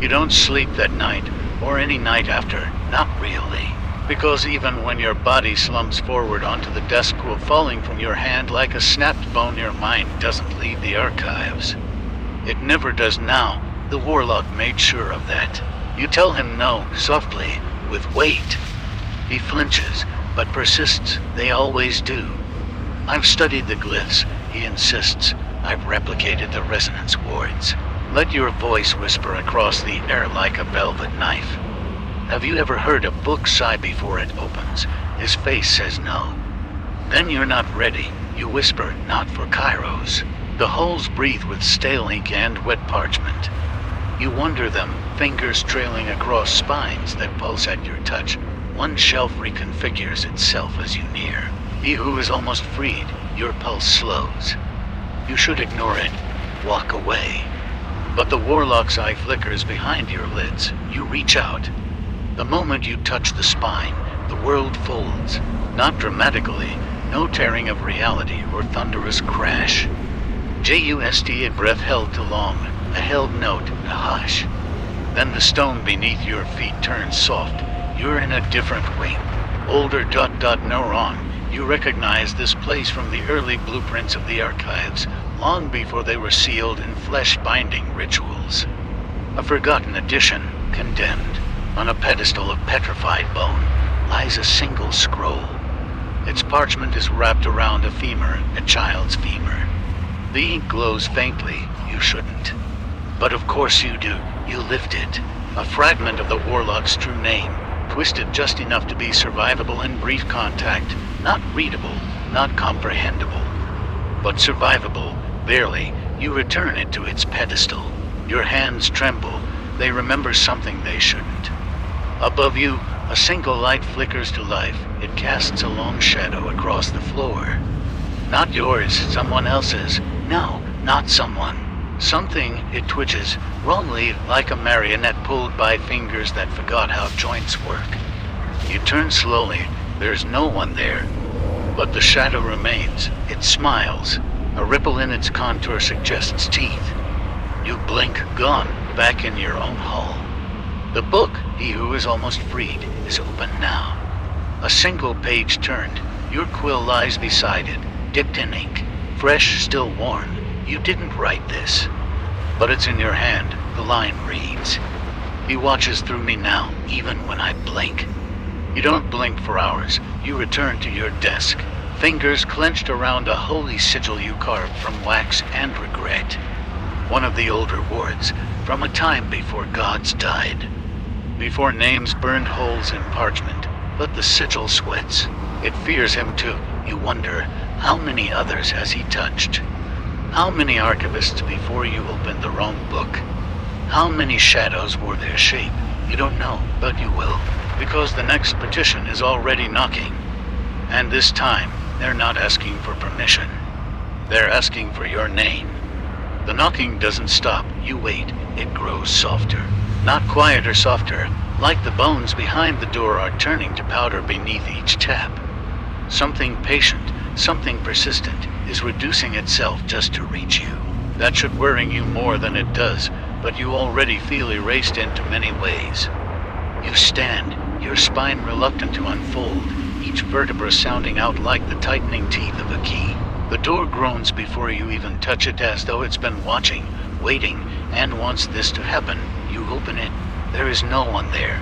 You don't sleep that night, or any night after, not really. Because even when your body slumps forward onto the desk quill falling from your hand like a snapped bone, your mind doesn't leave the archives. It never does now. The warlock made sure of that. You tell him no, softly, with weight. He flinches, but persists. They always do. I've studied the glyphs, he insists. I've replicated the resonance wards. Let your voice whisper across the air like a velvet knife. Have you ever heard a book sigh before it opens? His face says no. Then you're not ready. You whisper, not for Kairos. The holes breathe with stale ink and wet parchment. You wonder them, fingers trailing across spines that pulse at your touch. One shelf reconfigures itself as you near. He who is almost freed, your pulse slows. You should ignore it. Walk away. But the warlock's eye flickers behind your lids. You reach out. The moment you touch the spine, the world folds. Not dramatically, no tearing of reality or thunderous crash. Just a breath held too long, a held note, a hush. Then the stone beneath your feet turns soft. You're in a different wing. Older ... no wrong. You recognize this place from the early blueprints of the archives, long before they were sealed in flesh-binding rituals. A forgotten edition, condemned. On a pedestal of petrified bone lies a single scroll. Its parchment is wrapped around a femur, a child's femur. The ink glows faintly. You shouldn't. But of course you do. You lift it. A fragment of the warlock's true name, twisted just enough to be survivable in brief contact. Not readable, not comprehensible, but survivable, barely. You return it to its pedestal. Your hands tremble. They remember something they shouldn't. Above you, a single light flickers to life. It casts a long shadow across the floor. Not yours, someone else's. No, not someone. Something, it twitches, wrongly, like a marionette pulled by fingers that forgot how joints work. You turn slowly. There's no one there. But the shadow remains. It smiles. A ripple in its contour suggests teeth. You blink, gone, back in your own hull. The book, he who is almost freed, is open now. A single page turned. Your quill lies beside it, dipped in ink, fresh, still worn. You didn't write this. But it's in your hand. The line reads, "He watches through me now, even when I blink." You don't blink for hours. You return to your desk, fingers clenched around a holy sigil you carved from wax and regret. One of the older words, from a time before gods died. Before names burned holes in parchment, but the sigil sweats. It fears him too. You wonder, how many others has he touched? How many archivists before you opened the wrong book? How many shadows wore their shape? You don't know, but you will. Because the next petition is already knocking. And this time, they're not asking for permission. They're asking for your name. The knocking doesn't stop. You wait. It grows softer. Not quieter, softer. Like the bones behind the door are turning to powder beneath each tap. Something patient, something persistent, is reducing itself just to reach you. That should worry you more than it does, but you already feel erased into many ways. You stand, your spine reluctant to unfold, each vertebra sounding out like the tightening teeth of a key. The door groans before you even touch it, as though it's been watching, waiting, and wants this to happen. You open it. There is no one there.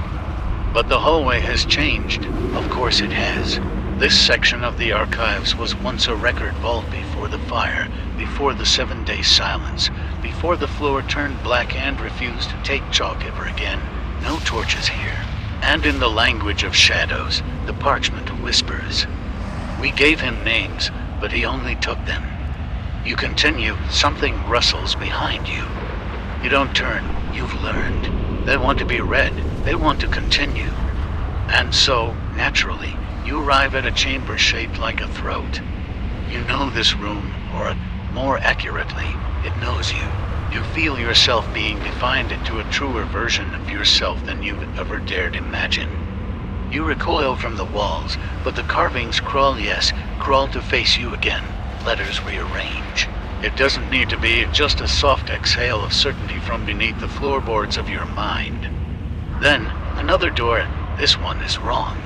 But the hallway has changed. Of course it has. This section of the archives was once a record vault before the fire, before the 7-day silence, before the floor turned black and refused to take chalk ever again. No torches here. And in the language of shadows, the parchment whispers. We gave him names, but he only took them. You continue, something rustles behind you. You don't turn, you've learned. They want to be read, they want to continue. And so, naturally, you arrive at a chamber shaped like a throat. You know this room, or more accurately, it knows you. You feel yourself being defined into a truer version of yourself than you've ever dared imagine. You recoil from the walls, but the carvings crawl to face you again. Letters rearrange. It doesn't need to be, just a soft exhale of certainty from beneath the floorboards of your mind. Then, another door. This one is wrong.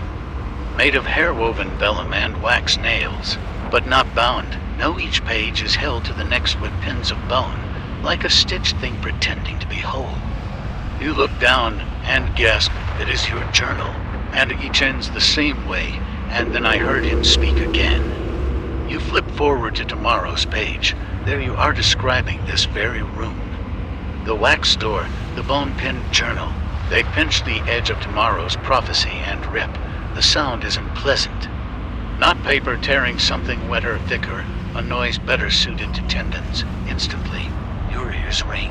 Made of hair-woven vellum and wax nails, but not bound. No, each page is held to the next with pins of bone, like a stitched thing pretending to be whole. You look down and gasp, it is your journal, and each ends the same way, and then I heard him speak again. You flip forward to tomorrow's page. There you are describing this very room. The wax door, the bone-pinned journal. They pinch the edge of tomorrow's prophecy and rip. The sound isn't pleasant. Not paper tearing something wetter, thicker, a noise better suited to tendons. Instantly, your ears ring.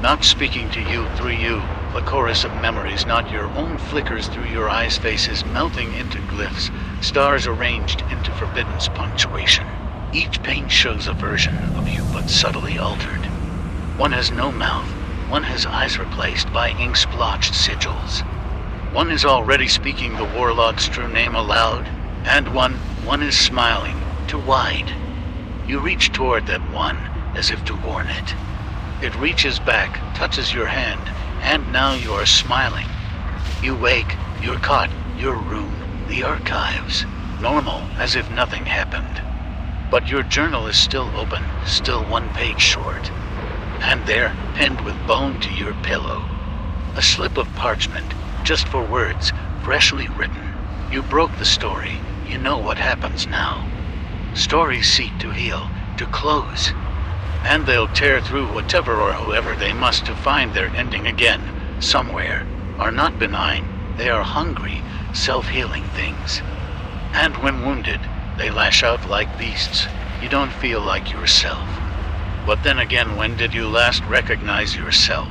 Not speaking to you through you, a chorus of memories, not your own, flickers through your eyes' faces, melting into glyphs, stars arranged into forbidden punctuation. Each page shows a version of you, but subtly altered. One has no mouth, one has eyes replaced by ink-splotched sigils. One is already speaking the warlock's true name aloud, and one is smiling, too wide. You reach toward that one, as if to warn it. It reaches back, touches your hand, and now you are smiling. You wake, you're caught, your room, the archives, normal, as if nothing happened. But your journal is still open, still 1 page short. And there, pinned with bone to your pillow, a slip of parchment, just for words, freshly written. You broke the story, you know what happens now. Stories seek to heal, to close. And they'll tear through whatever or whoever they must to find their ending again, somewhere, are not benign, they are hungry, self-healing things. And when wounded, they lash out like beasts. You don't feel like yourself. But then again, when did you last recognize yourself?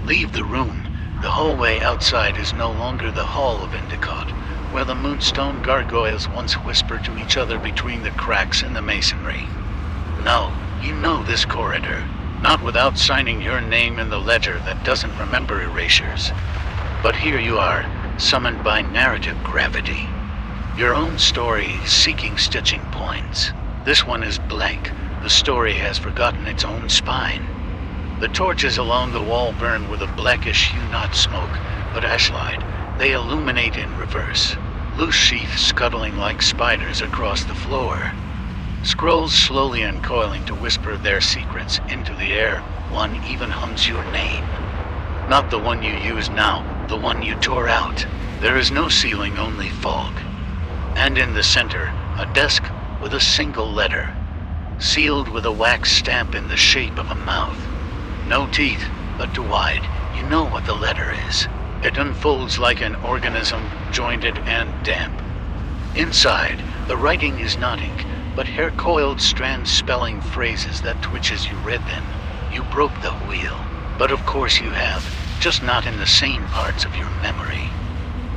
Leave the room. The hallway outside is no longer the Hall of Endicott, where the moonstone gargoyles once whispered to each other between the cracks in the masonry. No, you know this corridor, not without signing your name in the ledger that doesn't remember erasures. But here you are, summoned by narrative gravity. Your own story seeking stitching points. This one is blank. The story has forgotten its own spine. The torches along the wall burn with a blackish hue, not smoke, but ashlight. They illuminate in reverse. Loose sheaths scuttling like spiders across the floor. Scrolls slowly uncoiling to whisper their secrets into the air. One even hums your name. Not the one you use now, the one you tore out. There is no ceiling, only fog. And in the center, a desk with a single letter, sealed with a wax stamp in the shape of a mouth. No teeth, but too wide. You know what the letter is. It unfolds like an organism, jointed and damp. Inside, the writing is not ink, but hair-coiled strands spelling phrases that twitch as you read them. You broke the wheel. But of course you have, just not in the sane parts of your memory.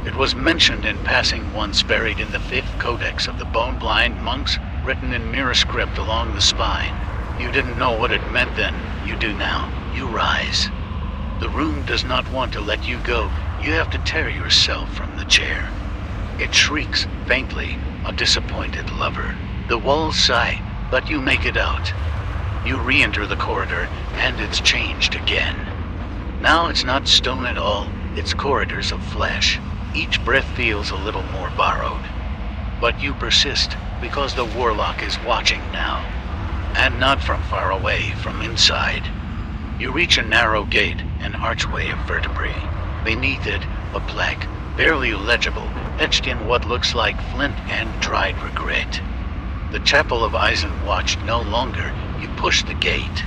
It was mentioned in passing once, buried in the 5th codex of the bone-blind monks, written in mirror script along the spine. You didn't know what it meant then. You do now. You rise. The room does not want to let you go. You have to tear yourself from the chair. It shrieks, faintly, a disappointed lover. The walls sigh, but you make it out. You re-enter the corridor, and it's changed again. Now it's not stone at all, it's corridors of flesh. Each breath feels a little more borrowed. But you persist, because the warlock is watching now. And not from far away, from inside. You reach a narrow gate, an archway of vertebrae. Beneath it, a plaque, barely legible, etched in what looks like flint and dried regret. The Chapel of Eisen watched no longer. You push the gate.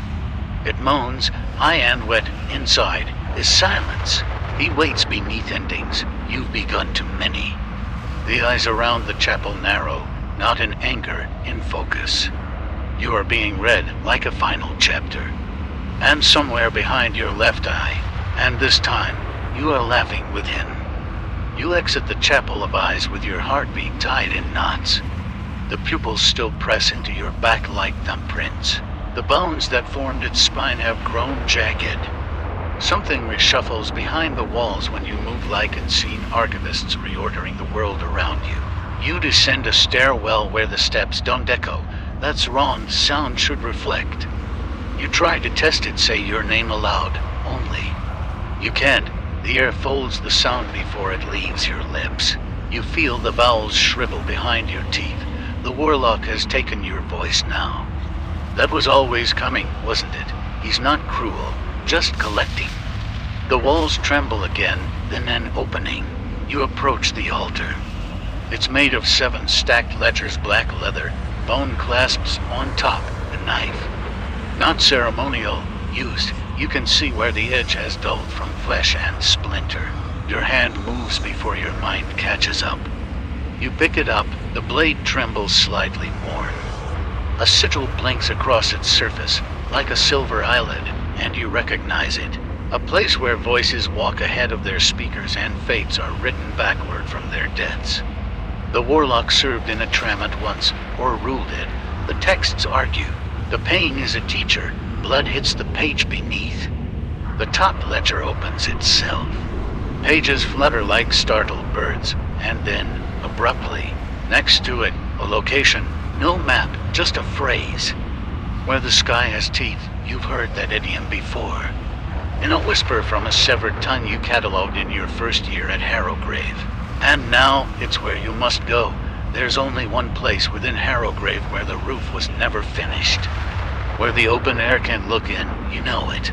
It moans, high and wet. Inside is silence. He waits beneath endings. You've begun too many. The eyes around the chapel narrow, not in anger, in focus. You are being read like a final chapter. And somewhere behind your left eye, and this time, you are laughing with him. You exit the Chapel of Eyes with your heartbeat tied in knots. The pupils still press into your back like thumbprints. The bones that formed its spine have grown jagged. Something reshuffles behind the walls when you move like unseen archivists reordering the world around you. You descend a stairwell where the steps don't echo. That's wrong, sound should reflect. You try to test it, say your name aloud, only. You can't. The air folds the sound before it leaves your lips. You feel the vowels shrivel behind your teeth. The warlock has taken your voice now. That was always coming, wasn't it? He's not cruel, just collecting. The walls tremble again, then an opening. You approach the altar. It's made of 7 stacked ledgers, black leather, bone clasps on top, a knife. Not ceremonial, used. You can see where the edge has dulled from flesh and splinter. Your hand moves before your mind catches up. You pick it up, the blade trembles slightly more. A sigil blinks across its surface, like a silver eyelid, and you recognize it. A place where voices walk ahead of their speakers and fates are written backward from their deaths. The warlock served in a trammet once, or ruled it. The texts argue. The pain is a teacher. Blood hits the page beneath. The top ledger opens itself. Pages flutter like startled birds, and then, abruptly, next to it, a location, no map, just a phrase. Where the sky has teeth, you've heard that idiom before. In a whisper from a severed tongue you catalogued in your first year at Harrowgrave. And now, it's where you must go. There's only one place within Harrowgrave where the roof was never finished. Where the open air can look in, you know it.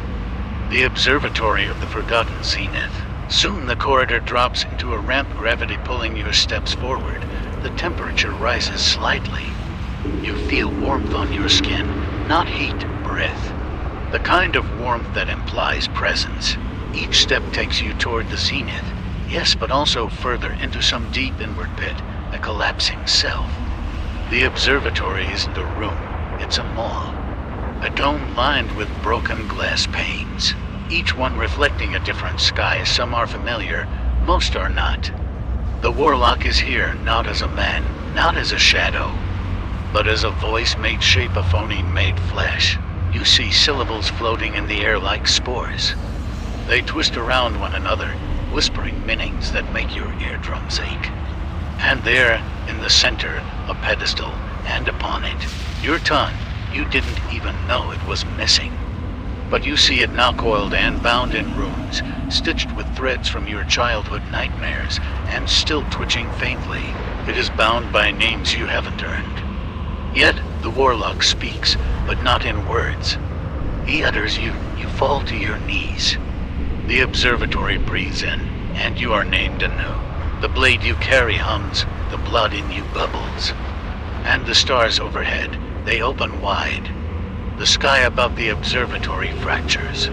The observatory of the forgotten zenith. Soon the corridor drops into a ramp, gravity pulling your steps forward. The temperature rises slightly. You feel warmth on your skin, not heat, breath. The kind of warmth that implies presence. Each step takes you toward the zenith. Yes, but also further into some deep inward pit, a collapsing self. The observatory isn't a room, it's a mall. A dome lined with broken glass panes. Each one reflecting a different sky. Some are familiar, most are not. The warlock is here, not as a man, not as a shadow, but as a voice made shape, a phoneme made flesh. You see syllables floating in the air like spores. They twist around one another, whispering meanings that make your eardrums ache. And there, in the center, a pedestal, and upon it, your tongue. You didn't even know it was missing. But you see it now coiled and bound in runes, stitched with threads from your childhood nightmares, and still twitching faintly. It is bound by names you haven't earned. Yet, the warlock speaks, but not in words. He utters you fall to your knees. The observatory breathes in, and you are named anew. The blade you carry hums, the blood in you bubbles. And the stars overhead, they open wide. The sky above the observatory fractures.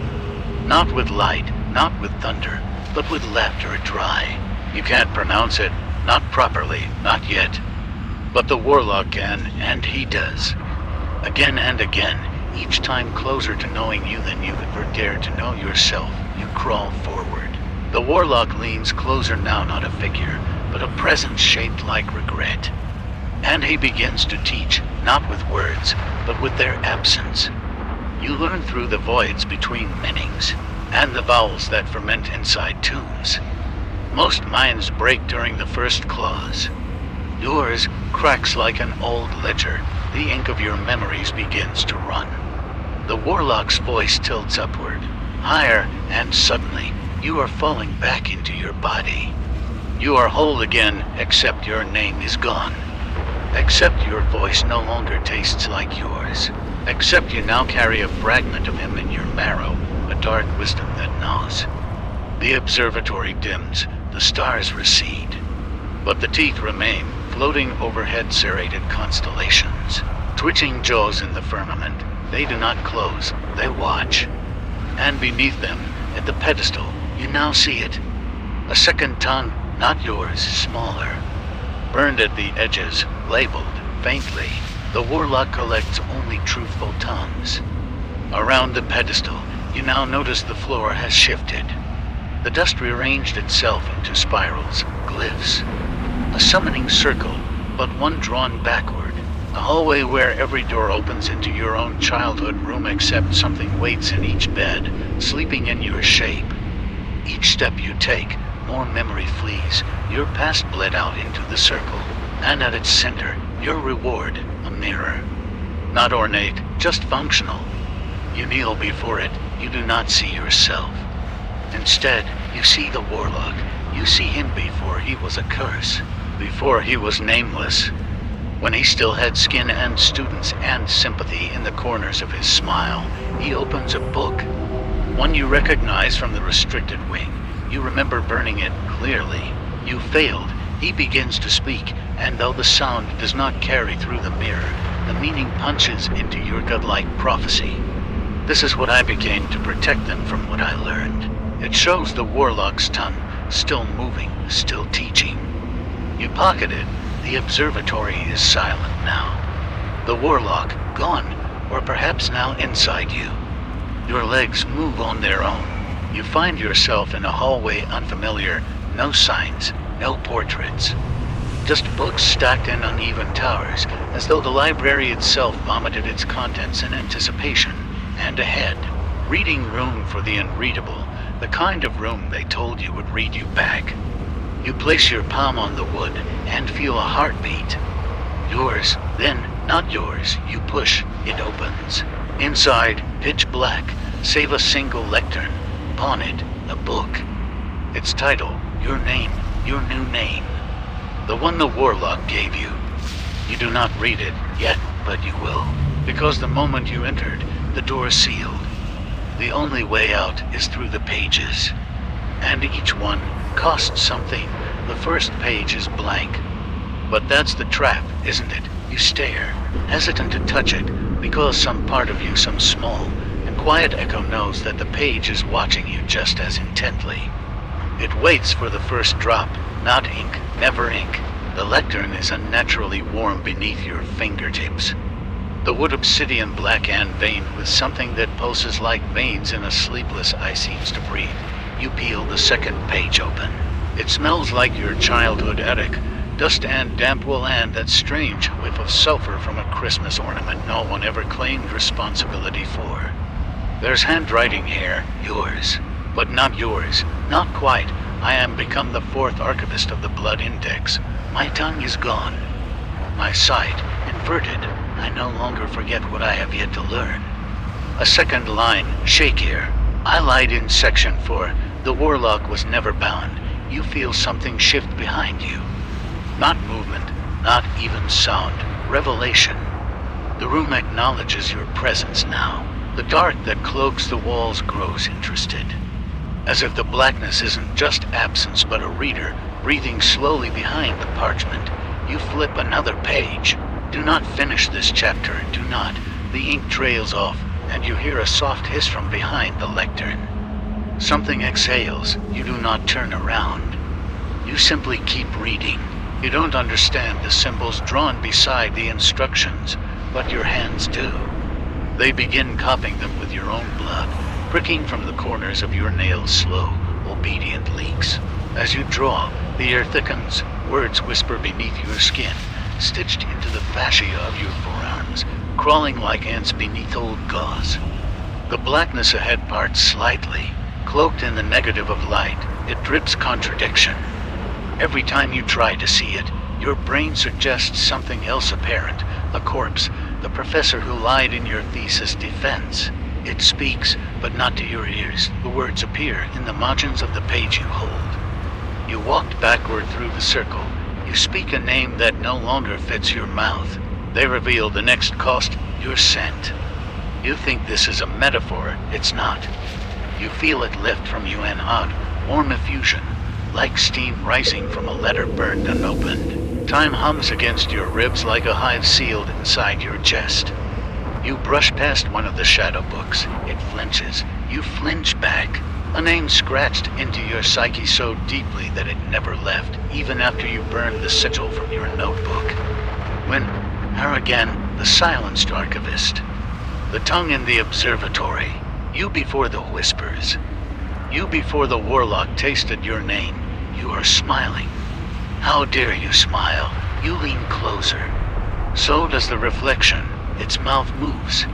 Not with light, not with thunder, but with laughter dry. You can't pronounce it, not properly, not yet. But the warlock can, and he does. Again and again, each time closer to knowing you than you ever dared to know yourself, you crawl forward. The warlock leans closer now, not a figure, but a presence shaped like regret. And he begins to teach, not with words, but with their absence. You learn through the voids between meanings, and the vowels that ferment inside tombs. Most minds break during the first clause. Yours cracks like an old ledger. The ink of your memories begins to run. The warlock's voice tilts upward, higher, and suddenly, you are falling back into your body. You are whole again, except your name is gone. Except your voice no longer tastes like yours. Except you now carry a fragment of him in your marrow, a dark wisdom that knows. The observatory dims, the stars recede. But the teeth remain, floating overhead serrated constellations. Twitching jaws in the firmament, they do not close, they watch. And beneath them, at the pedestal, you now see it. A second tongue, not yours, smaller. Burned at the edges, labeled, faintly, the warlock collects only truthful tongues. Around the pedestal, you now notice the floor has shifted. The dust rearranged itself into spirals, glyphs. A summoning circle, but one drawn backward. A hallway where every door opens into your own childhood room except something waits in each bed, sleeping in your shape. Each step you take, more memory flees, your past bled out into the circle, and at its center, your reward, a mirror. Not ornate, just functional. You kneel before it, you do not see yourself. Instead, you see the warlock. You see him before he was a curse, before he was nameless, when he still had skin and students and sympathy in the corners of his smile. He opens a book, one you recognize from the restricted wing. You remember burning it clearly. You failed. He begins to speak, and though the sound does not carry through the mirror, the meaning punches into your godlike prophecy. This is what I became to protect them from what I learned. It shows the warlock's tongue, still moving, still teaching. You pocket it. The observatory is silent now. The warlock, gone, or perhaps now inside you. Your legs move on their own. You find yourself in a hallway unfamiliar, no signs, no portraits. Just books stacked in uneven towers, as though the library itself vomited its contents in anticipation. And ahead, reading room for the unreadable, The kind of room they told you would read you back. You place your palm on the wood and feel a heartbeat. Yours, then not yours. You push, it opens. Inside, pitch black, save a single lectern. Upon it, a book. Its title, your name, your new name. The one the warlock gave you. You do not read it yet, but you will. Because the moment you entered, the door sealed. The only way out is through the pages. And each one costs something. The first page is blank. But that's the trap, isn't it? You stare, hesitant to touch it, because some part of you, some small and quiet echo knows that the page is watching you just as intently. It waits for the first drop, not ink, never ink. The lectern is unnaturally warm beneath your fingertips. The wood obsidian black and veined with something that pulses like veins in a sleepless eye seems to breathe. You peel the second page open. It smells like your childhood attic. Dust and damp will and that strange whiff of sulfur from a Christmas ornament no one ever claimed responsibility for. There's handwriting here, yours. But not yours. Not quite. I am become the fourth archivist of the Blood Index. My tongue is gone. My sight, inverted. I no longer forget what I have yet to learn. A second line, shakier. I lied in section 4. The warlock was never bound. You feel something shift behind you. Not movement, not even sound. Revelation. The room acknowledges your presence now. The dark that cloaks the walls grows interested. As if the blackness isn't just absence but a reader breathing slowly behind the parchment. You flip another page. Do not finish this chapter, do not. The ink trails off, and you hear a soft hiss from behind the lectern. Something exhales. You do not turn around. You simply keep reading. You don't understand the symbols drawn beside the instructions, but your hands do. They begin copying them with your own blood, pricking from the corners of your nails slow, obedient leaks. As you draw, the air thickens, words whisper beneath your skin, stitched into the fascia of your forearms, crawling like ants beneath old gauze. The blackness ahead parts slightly, cloaked in the negative of light. It drips contradiction. Every time you try to see it, your brain suggests something else apparent, a corpse, the professor who lied in your thesis defense. It speaks, but not to your ears. The words appear in the margins of the page you hold. You walked backward through the circle. You speak a name that no longer fits your mouth. They reveal the next cost, your scent. You think this is a metaphor. It's not. You feel it lift from you an odd, warm effusion, like steam rising from a letter burned unopened. Time hums against your ribs like a hive sealed inside your chest. You brush past one of the shadow books. It flinches. You flinch back. A name scratched into your psyche so deeply that it never left, even after you burned the sigil from your notebook. When, her again, the silenced archivist. The tongue in the observatory. You before the whispers. You before the warlock tasted your name. You are smiling. How dare you smile? You lean closer. So does the reflection. Its mouth moves.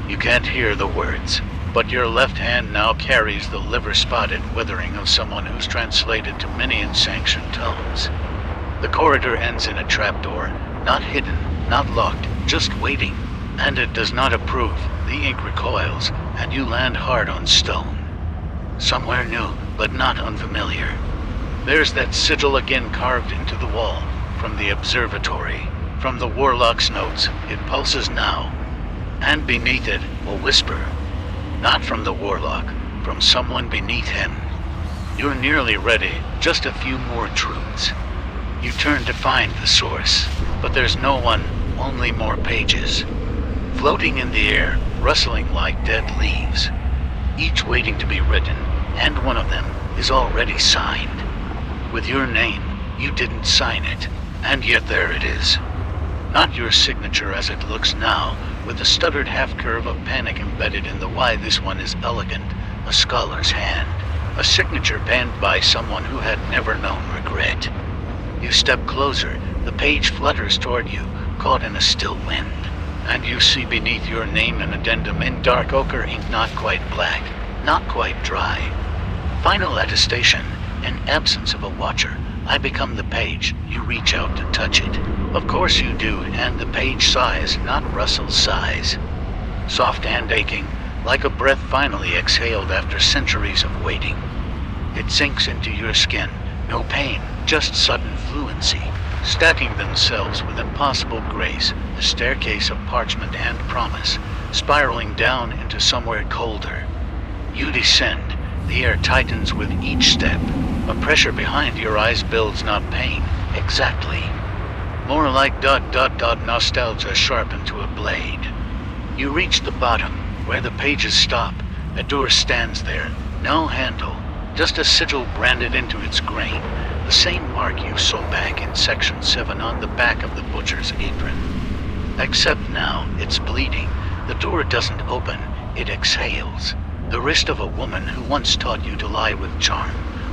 You can't hear the words, but your left hand now carries the liver-spotted withering of someone who's translated to many unsanctioned tongues. The corridor ends in a trapdoor, not hidden, not locked, just waiting. And it does not approve. The ink recoils, and you land hard on stone. Somewhere new, but not unfamiliar. There's that sigil again carved into the wall, from the observatory, from the warlock's notes. It pulses now. And beneath it, a whisper. Not from the warlock, from someone beneath him. You're nearly ready, just a few more truths. You turn to find the source, but there's no one, only more pages. Floating in the air, rustling like dead leaves. Each waiting to be written, and one of them is already signed. With your name, you didn't sign it, and yet there it is. Not your signature as it looks now, with a stuttered half-curve of panic embedded in the why this one is elegant, a scholar's hand. A signature penned by someone who had never known regret. You step closer, the page flutters toward you, caught in a still wind. And you see beneath your name an addendum in dark ochre ink, not quite black, not quite dry. Final attestation, in absence of a watcher, I become the page. You reach out to touch it. Of course you do, and the page sighs, not Russell's sighs. Soft and aching, like a breath finally exhaled after centuries of waiting. It sinks into your skin, no pain, just sudden fluency, stacking themselves with impossible grace, a staircase of parchment and promise, spiraling down into somewhere colder. You descend, the air tightens with each step. A pressure behind your eyes builds not pain, exactly. More like ... nostalgia sharpened to a blade. You reach the bottom, where the pages stop. A door stands there, no handle, just a sigil branded into its grain, the same mark you saw back in Section 7 on the back of the butcher's apron. Except now, it's bleeding. The door doesn't open, it exhales. The wrist of a woman who once taught you to lie with charm,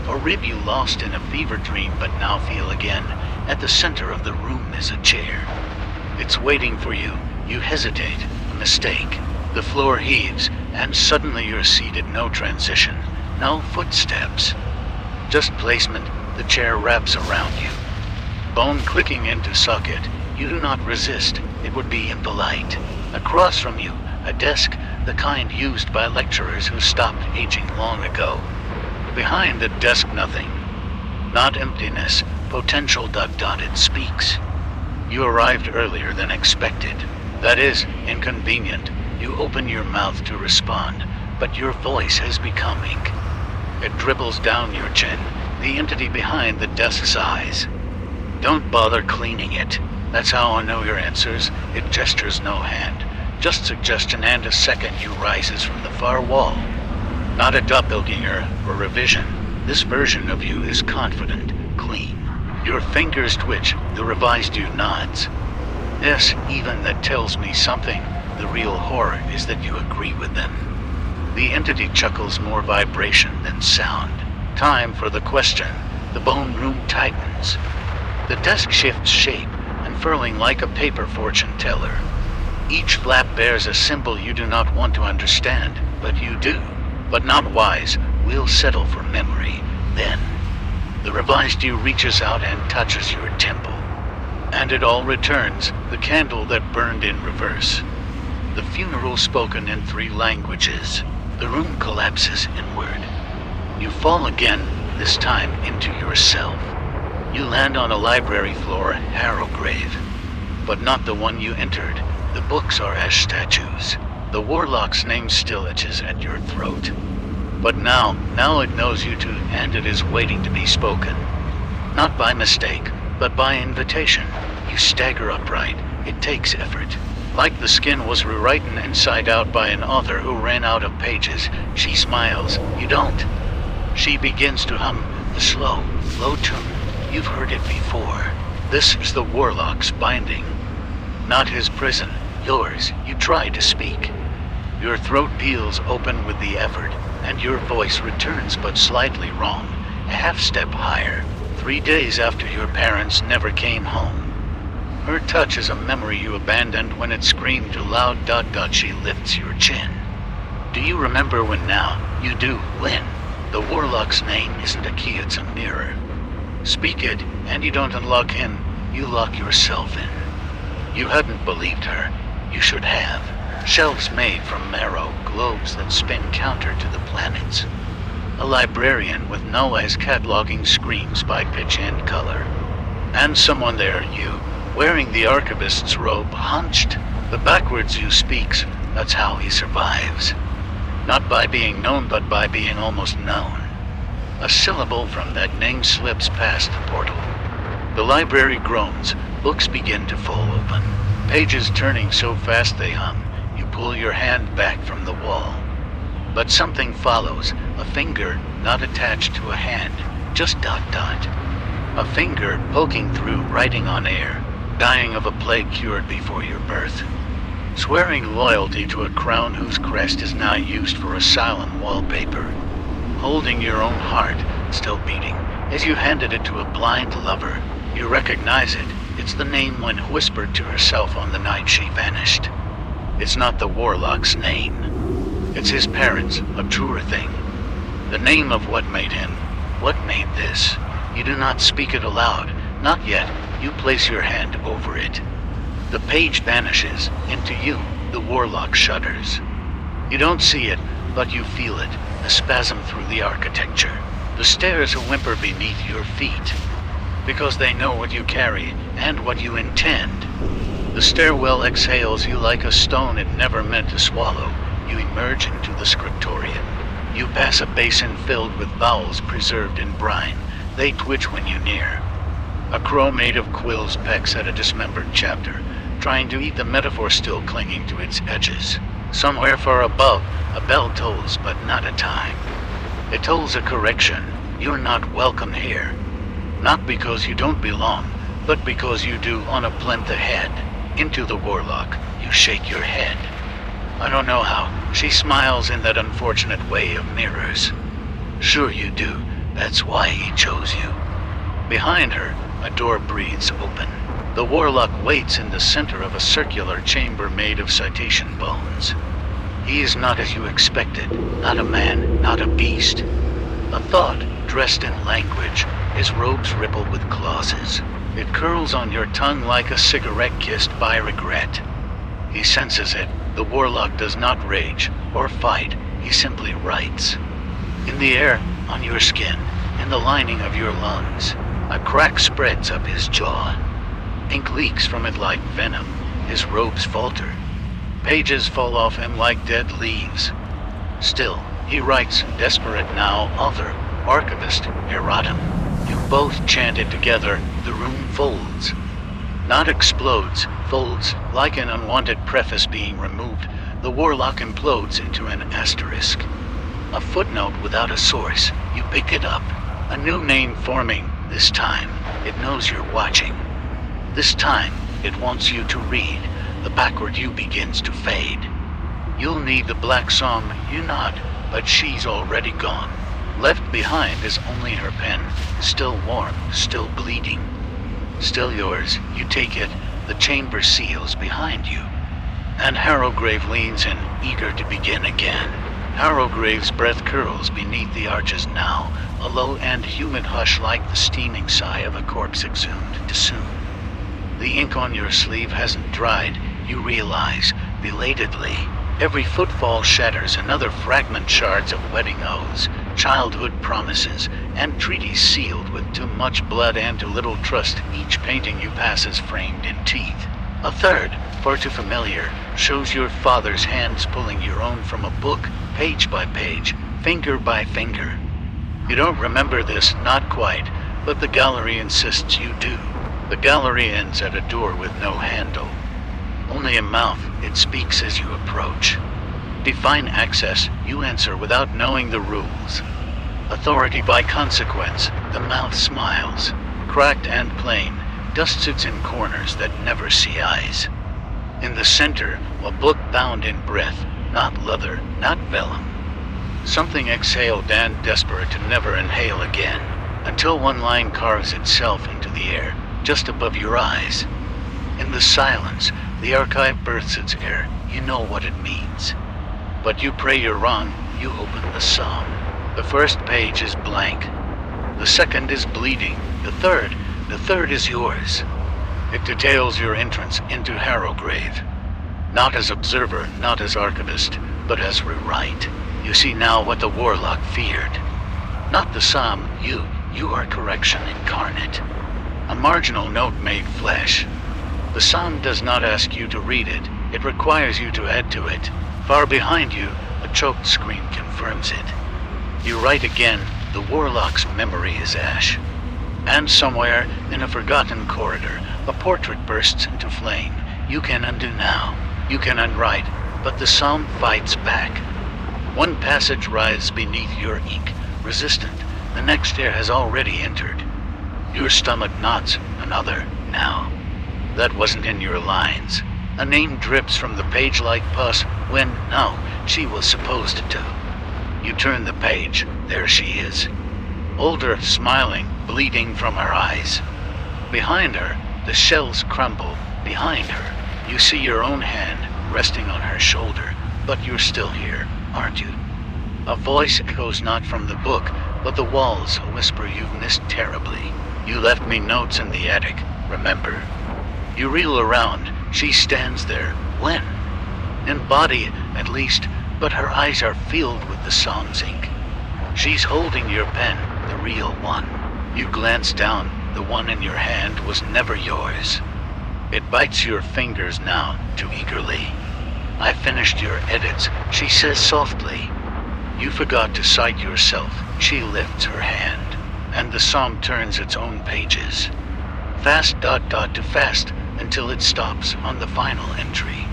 or rib you lost in a fever dream but now feel again. At the center of the room is a chair. It's waiting for you. You hesitate. A mistake. The floor heaves, and suddenly you're seated. No transition. No footsteps. Just placement. The chair wraps around you. Bone clicking into socket. You do not resist. It would be impolite. Across from you, a desk, the kind used by lecturers who stopped aging long ago. Behind the desk, nothing. Not emptiness. Potential ... it speaks. You arrived earlier than expected. That is, inconvenient. You open your mouth to respond, but your voice has become ink. It dribbles down your chin, the entity behind the desk's eyes. Don't bother cleaning it. That's how I know your answers. It gestures no hand. Just suggestion, and a second you rises from the far wall. Not a doppelganger or revision. This version of you is confident, clean. Your fingers twitch, the revised you nods. Yes, even that tells me something. The real horror is that you agree with them. The entity chuckles, more vibration than sound. Time for the question. The bone room tightens. The desk shifts shape, unfurling like a paper fortune teller. Each flap bears a symbol you do not want to understand, but you do. But not wise. We'll settle for memory. Then, the revised you reaches out and touches your temple. And it all returns, the candle that burned in reverse. The funeral spoken in 3 languages. The room collapses inward. You fall again, this time into yourself. You land on a library floor, Harrowgrave. But not the one you entered. The books are ash statues. The warlock's name still itches at your throat. But now it knows you too, and it is waiting to be spoken. Not by mistake, but by invitation. You stagger upright. It takes effort. Like the skin was rewritten inside out by an author who ran out of pages. She smiles. You don't. She begins to hum the slow, low tune. You've heard it before. This is the warlock's binding. Not his prison, yours. You try to speak. Your throat peels open with the effort, and your voice returns but slightly wrong, a half step higher, 3 days after your parents never came home. Her touch is a memory you abandoned when it screamed too loud ... She lifts your chin. Do you remember when now? You do, when? The warlock's name isn't a key, it's a mirror. Speak it, and you don't unlock him, you lock yourself in. You hadn't believed her. You should have. Shelves made from marrow, globes that spin counter to the planets. A librarian with no eyes cataloging screams by pitch and color. And someone there, you, wearing the archivist's robe, hunched. The backwards you speaks, that's how he survives. Not by being known, but by being almost known. A syllable from that name slips past the portal. The library groans, books begin to fall open. Pages turning so fast they hum. You pull your hand back from the wall. But something follows, a finger not attached to a hand, just ... A finger poking through, writing on air, dying of a plague cured before your birth. Swearing loyalty to a crown whose crest is now used for asylum wallpaper. Holding your own heart, still beating, as you handed it to a blind lover. You recognize it. It's the name when whispered to herself on the night she vanished. It's not the warlock's name. It's his parents, a truer thing. The name of what made him. What made this? You do not speak it aloud. Not yet. You place your hand over it. The page vanishes. Into you, the warlock shudders. You don't see it, but you feel it. A spasm through the architecture. The stairs whimper beneath your feet. Because they know what you carry and what you intend. The stairwell exhales you like a stone it never meant to swallow. You emerge into the scriptorium. You pass a basin filled with vowels preserved in brine. They twitch when you near. A crow made of quills pecks at a dismembered chapter, trying to eat the metaphor still clinging to its edges. Somewhere far above, a bell tolls, but not a time. It tolls a correction. You're not welcome here. Not because you don't belong, but because you do on a plinth ahead. Into the warlock, you shake your head. I don't know how. She smiles in that unfortunate way of mirrors. Sure you do. That's why he chose you. Behind her, a door breathes open. The warlock waits in the center of a circular chamber made of citation bones. He is not as you expected. Not a man, not a beast. A thought, dressed in language. His robes ripple with clauses. It curls on your tongue like a cigarette kissed by regret. He senses it. The warlock does not rage or fight. He simply writes. In the air, on your skin, in the lining of your lungs, a crack spreads up his jaw. Ink leaks from it like venom. His robes falter. Pages fall off him like dead leaves. Still, he writes, desperate now, author, archivist, erratum. You both chant it together. The room folds. Not explodes, folds, like an unwanted preface being removed. The warlock implodes into an asterisk. A footnote without a source. You pick it up. A new name forming. This time, it knows you're watching. This time, it wants you to read. The backward you begins to fade. You'll need the black psalm, you nod, but she's already gone. Left behind is only her pen, still warm, still bleeding. Still yours, you take it, the chamber seals behind you. And Harrowgrave leans in, eager to begin again. Harrowgrave's breath curls beneath the arches now, a low and humid hush like the steaming sigh of a corpse exhumed too soon. The ink on your sleeve hasn't dried, you realize, belatedly. Every footfall shatters another fragment shards of wedding oaths, childhood promises, and treaties sealed with too much blood and too little trust. Each painting you pass is framed in teeth. A third, far too familiar, shows your father's hands pulling your own from a book, page by page, finger by finger. You don't remember this, not quite, but the gallery insists you do. The gallery ends at a door with no handle. Only a mouth, it speaks as you approach. Define access, you answer without knowing the rules. Authority by consequence, the mouth smiles. Cracked and plain, dust sits in corners that never see eyes. In the center, a book bound in breath, not leather, not vellum. Something exhaled and desperate to never inhale again, until one line carves itself into the air, just above your eyes. In the silence, the archive births its air. You know what it means. But you pray you're wrong. You open the psalm. The first page is blank. The second is bleeding. The third is yours. It details your entrance into Harrowgrave. Not as observer, not as archivist, but as rewrite. You see now what the warlock feared. Not the psalm, you are correction incarnate. A marginal note made flesh. The psalm does not ask you to read it. It requires you to add to it. Far behind you, a choked scream confirms it. You write again. The warlock's memory is ash. And somewhere, in a forgotten corridor, a portrait bursts into flame. You can undo now. You can unwrite, but the psalm fights back. One passage writhes beneath your ink, resistant. The next air has already entered. Your stomach knots. Another, now. That wasn't in your lines. A name drips from the page like pus when, no, she was supposed to. You turn the page. There she is. Older, smiling, bleeding from her eyes. Behind her, the shells crumble. Behind her, you see your own hand resting on her shoulder. But you're still here, aren't you? A voice echoes not from the book, but the walls, a whisper you've missed terribly. You left me notes in the attic, remember? You reel around, she stands there. When? In body, at least, but her eyes are filled with the song's ink. She's holding your pen, the real one. You glance down, the one in your hand was never yours. It bites your fingers now, too eagerly. I finished your edits, she says softly. You forgot to cite yourself. She lifts her hand, and the psalm turns its own pages. Fast ... to fast, until it stops on the final entry.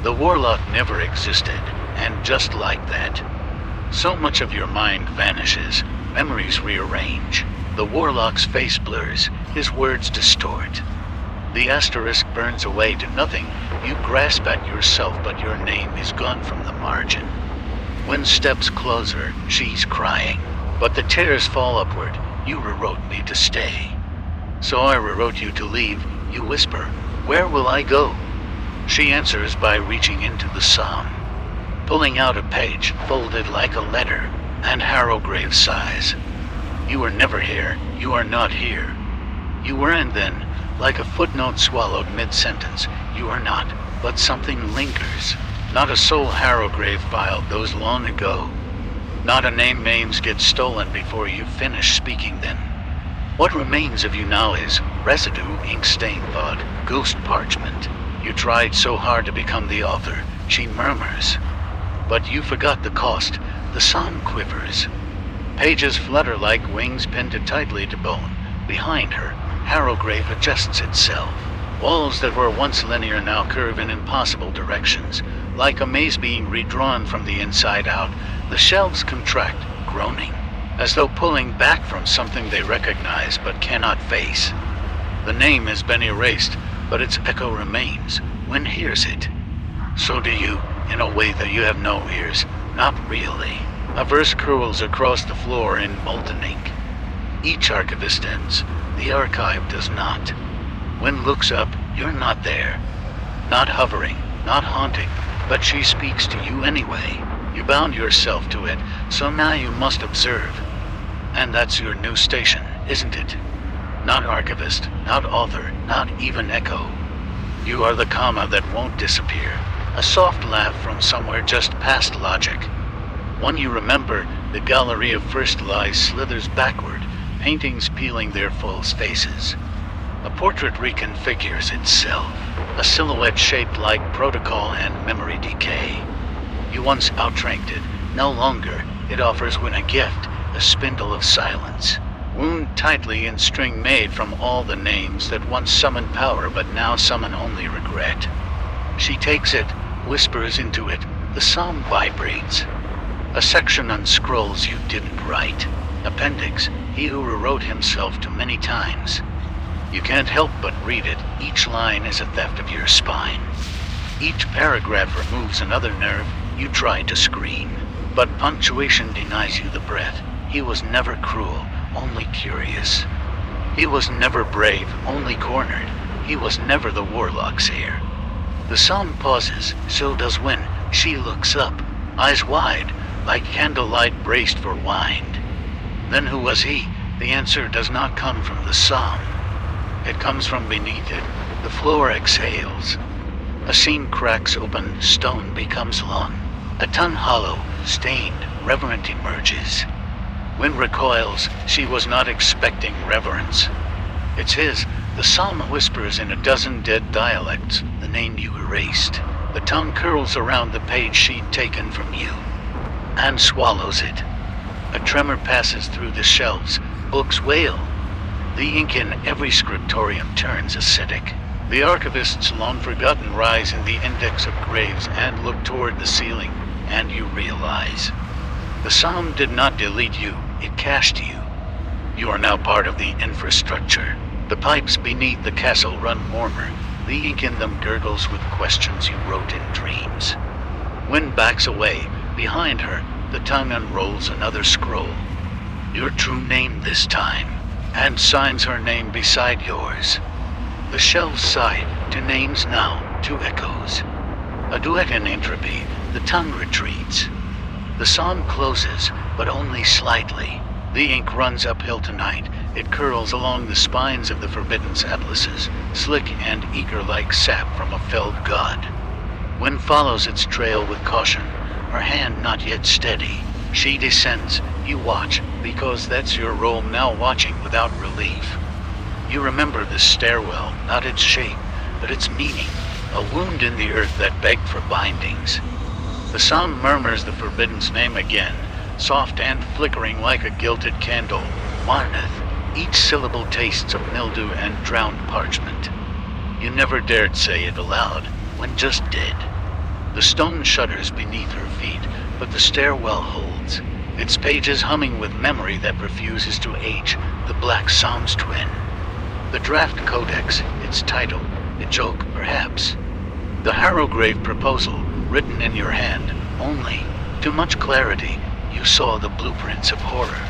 The warlock never existed, and just like that. So much of your mind vanishes, memories rearrange. The warlock's face blurs, his words distort. The asterisk burns away to nothing. You grasp at yourself, but your name is gone from the margin. When steps closer, she's crying, but the tears fall upward. You rewrote me to stay. So I rewrote you to leave. You whisper, where will I go? She answers by reaching into the psalm, pulling out a page folded like a letter, and Harrowgrave sighs. You were never here. You are not here. You were, and then, like a footnote swallowed mid-sentence, you are not, but something lingers. Not a soul Harrowgrave filed those long ago. Not a name names get stolen before you finish speaking then. What remains of you now is residue, ink-stained thought, ghost parchment. You tried so hard to become the author, she murmurs. But you forgot the cost. The psalm quivers. Pages flutter like wings pinned tightly to bone. Behind her, Harrowgrave adjusts itself. Walls that were once linear now curve in impossible directions. Like a maze being redrawn from the inside out, the shelves contract, groaning, as though pulling back from something they recognize but cannot face. The name has been erased, but its echo remains. One hears it. So do you, in a way that you have no ears. Not really. A verse curls across the floor in molten ink. Each archivist ends. The archive does not. When looks up, you're not there. Not hovering, not haunting, but she speaks to you anyway. You bound yourself to it, so now you must observe. And that's your new station, isn't it? Not archivist, not author, not even echo. You are the comma that won't disappear. A soft laugh from somewhere just past logic. When you remember, the gallery of first lies slithers backward, paintings peeling their false faces. A portrait reconfigures itself, a silhouette shaped like protocol and memory decay. You once outranked it, no longer. It offers when a gift, a spindle of silence, wound tightly in string made from all the names that once summoned power but now summon only regret. She takes it, whispers into it, the psalm vibrates. A section unscrolls you didn't write. Appendix, he who rewrote himself too many times. You can't help but read it. Each line is a theft of your spine. Each paragraph removes another nerve. You try to scream, but punctuation denies you the breath. He was never cruel, only curious. He was never brave, only cornered. He was never the warlock's heir. The psalm pauses, so does when she looks up, eyes wide, like candlelight braced for wind. Then who was he? The answer does not come from the psalm. It comes from beneath it. The floor exhales. A seam cracks open, stone becomes long. A tongue hollow, stained, reverent emerges. When recoils, she was not expecting reverence. It's his. The psalm whispers in a dozen dead dialects, the name you erased. The tongue curls around the page she'd taken from you, and swallows it. A tremor passes through the shelves. Books wail. The ink in every scriptorium turns acidic. The archivist's long-forgotten rise in the index of graves and look toward the ceiling, and you realize. The psalm did not delete you, it cached you. You are now part of the infrastructure. The pipes beneath the castle run warmer. The ink in them gurgles with questions you wrote in dreams. Wind backs away. Behind her, the tongue unrolls another scroll. Your true name this time, and signs her name beside yours. The shelves side, to names now, to echoes. A duet in entropy, the tongue retreats. The psalm closes, but only slightly. The ink runs uphill tonight. It curls along the spines of the forbidden atlases, slick and eager like sap from a felled god. Wind follows its trail with caution, her hand not yet steady. She descends. You watch, because that's your role now, watching without relief. You remember the stairwell, not its shape, but its meaning, a wound in the earth that begged for bindings. The sound murmurs the forbidden's name again, soft and flickering like a gilded candle. Marneth. Each syllable tastes of mildew and drowned parchment. You never dared say it aloud, when just did. The stone shudders beneath her feet, but the stairwell holds, its pages humming with memory that refuses to age, the Black Psalm's twin. The draft codex, its title, a joke perhaps. The Harrowgrave proposal, written in your hand, only, too much clarity, you saw the blueprints of horror.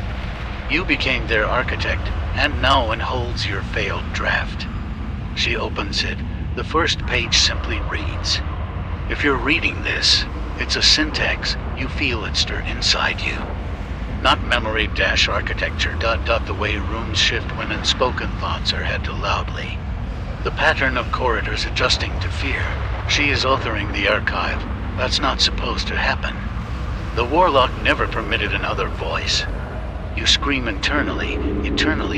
You became their architect, and now enholds your failed draft. She opens it. The first page simply reads. If you're reading this, it's a syntax. You feel it stir inside you. Not memory-architecture, the way runes shift when unspoken thoughts are had loudly. The pattern of corridors adjusting to fear. She is authoring the archive. That's not supposed to happen. The warlock never permitted another voice. You scream eternally,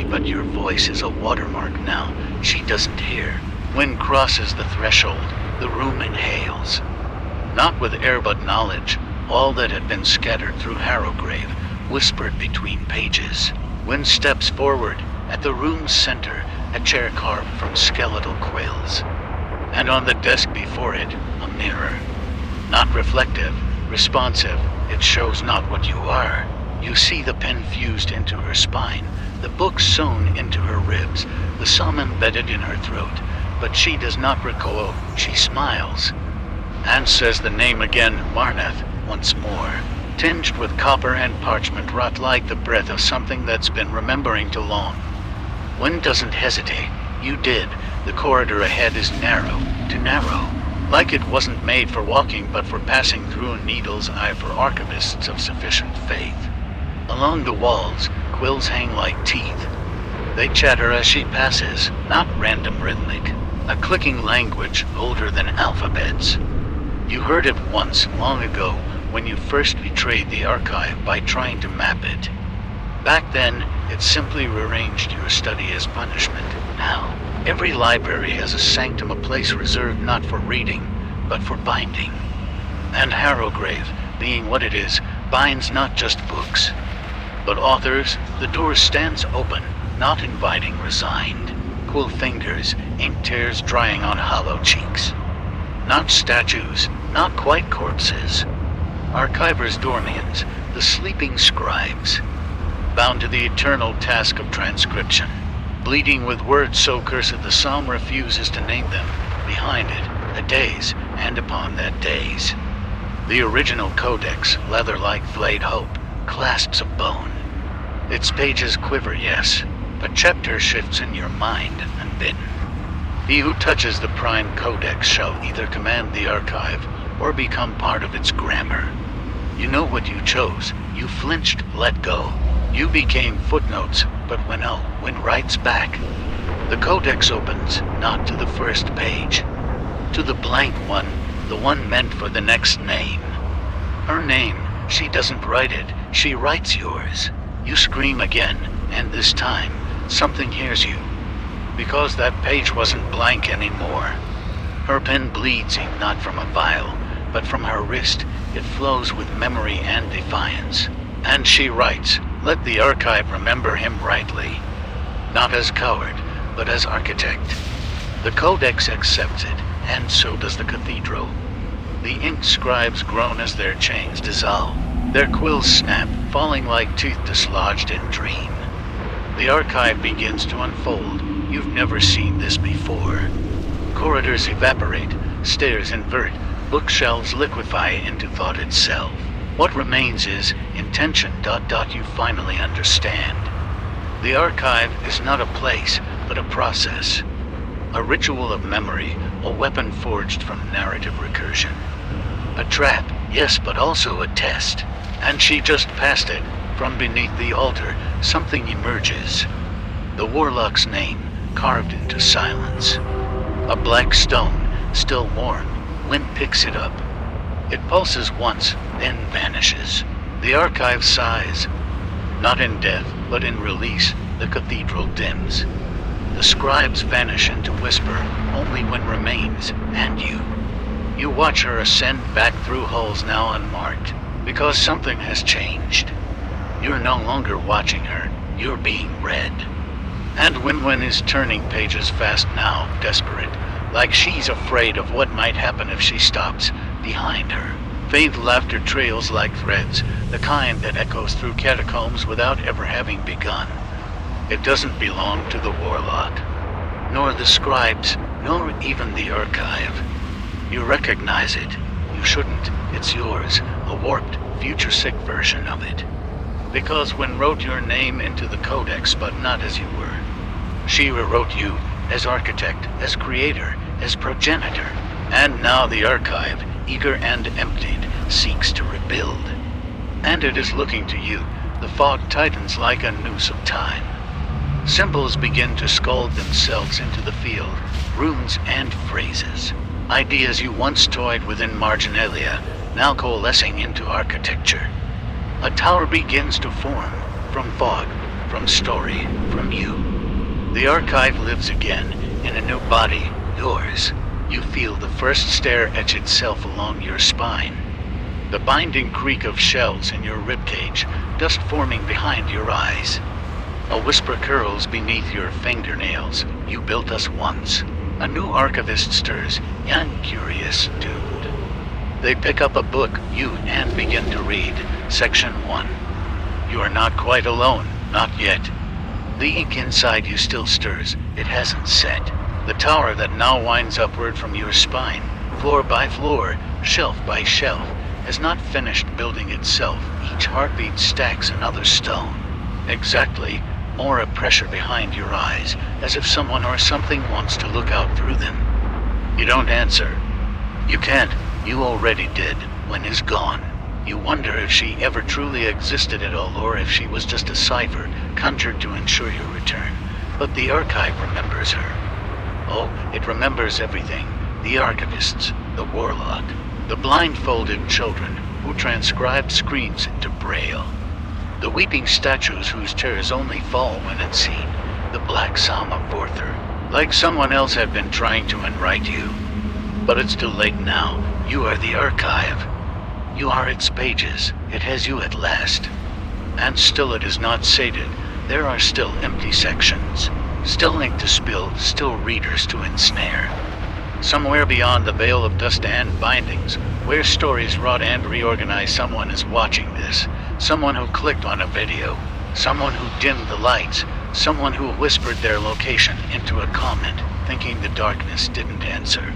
but your voice is a watermark now. She doesn't hear. Wind crosses the threshold. The room inhales. Not with air but knowledge, all that had been scattered through Harrowgrave, whispered between pages. Wind steps forward. At the room's center, a chair carved from skeletal quills. And on the desk before it, a mirror. Not reflective, responsive. It shows not what you are. You see the pen fused into her spine, the book sewn into her ribs, the psalm embedded in her throat. But she does not recoil. She smiles. And says the name again, Marneth, once more. Tinged with copper and parchment, wrought like the breath of something that's been remembering too long. Wind doesn't hesitate. You did. The corridor ahead is narrow, too narrow. Like it wasn't made for walking, but for passing through a needle's eye for archivists of sufficient faith. Along the walls, quills hang like teeth. They chatter as she passes, not random rhythmic. A clicking language older than alphabets. You heard it once, long ago, when you first betrayed the archive by trying to map it. Back then, it simply rearranged your study as punishment. Now, every library has a sanctum, a place reserved not for reading, but for binding. And Harrowgrave, being what it is, binds not just books, but authors. The door stands open, not inviting, resigned. Cool fingers, ink tears drying on hollow cheeks. Not statues, not quite corpses. Archivers dormians, the sleeping scribes, bound to the eternal task of transcription. Bleeding with words so cursed the psalm refuses to name them. Behind it, a daze, and upon that daze. The original codex, leather-like flayed hope, clasps of bone. Its pages quiver, yes, but chapter shifts in your mind, unbidden. He who touches the prime codex shall either command the archive or become part of its grammar. You know what you chose. You flinched, let go. You became footnotes, but when writes back. The codex opens, not to the first page, to the blank one, the one meant for the next name. Her name, she doesn't write it, she writes yours. You scream again, and this time, something hears you. Because that page wasn't blank anymore. Her pen bleeds not from a vial, but from her wrist. It flows with memory and defiance. And she writes, let the archive remember him rightly. Not as coward, but as architect. The codex accepts it, and so does the cathedral. The inked scribes groan as their chains dissolve. Their quills snap, falling like teeth dislodged in dream. The archive begins to unfold. You've never seen this before. Corridors evaporate, stairs invert, bookshelves liquefy into thought itself. What remains is intention. You finally understand. The archive is not a place, but a process. A ritual of memory, a weapon forged from narrative recursion. A trap, yes, but also a test. And she just passed it. From beneath the altar, something emerges. The warlock's name, carved into silence. A black stone, still warm. Wind picks it up. It pulses once, then vanishes. The archive sighs. Not in death, but in release, the cathedral dims. The scribes vanish into whisper, only when remains, and you. You watch her ascend back through halls now unmarked, because something has changed. You're no longer watching her, you're being read. And Winwin is turning pages fast now, desperate, like she's afraid of what might happen if she stops behind her. Faint laughter trails like threads, the kind that echoes through catacombs without ever having begun. It doesn't belong to the warlock, nor the scribes, nor even the archive. You recognize it. You shouldn't. It's yours, a warped, future-sick version of it. Because Wynn wrote your name into the codex, but not as you were. She rewrote you as architect, as creator, as progenitor. And now the archive, eager and emptied, seeks to rebuild. And it is looking to you. The fog tightens like a noose of time. Symbols begin to scald themselves into the field, runes and phrases. Ideas you once toyed within marginalia, now coalescing into architecture. A tower begins to form, from fog, from story, from you. The archive lives again, in a new body, yours. You feel the first stair etch itself along your spine. The binding creak of shells in your ribcage, dust forming behind your eyes. A whisper curls beneath your fingernails. You built us once. A new archivist stirs, young, curious, doomed. They pick up a book, you, and begin to read. Section 1. You are not quite alone, not yet. The ink inside you still stirs. It hasn't set. The tower that now winds upward from your spine, floor by floor, shelf by shelf, has not finished building itself. Each heartbeat stacks another stone. Exactly. More of pressure behind your eyes, as if someone or something wants to look out through them. You don't answer. You can't. You already did. When is gone. You wonder if she ever truly existed at all, or if she was just a cipher conjured to ensure your return. But the archive remembers her. Oh, it remembers everything. The archivists, the warlock, the blindfolded children who transcribed screams into braille. The weeping statues whose tears only fall when it's seen. The black psalm of Vorther. Like someone else had been trying to enwrite you. But it's too late now. You are the archive. You are its pages. It has you at last. And still it is not sated. There are still empty sections. Still ink to spill, still readers to ensnare. Somewhere beyond the veil of dust and bindings, where stories rot and reorganize, someone is watching this. Someone who clicked on a video. Someone who dimmed the lights. Someone who whispered their location into a comment, thinking the darkness didn't answer.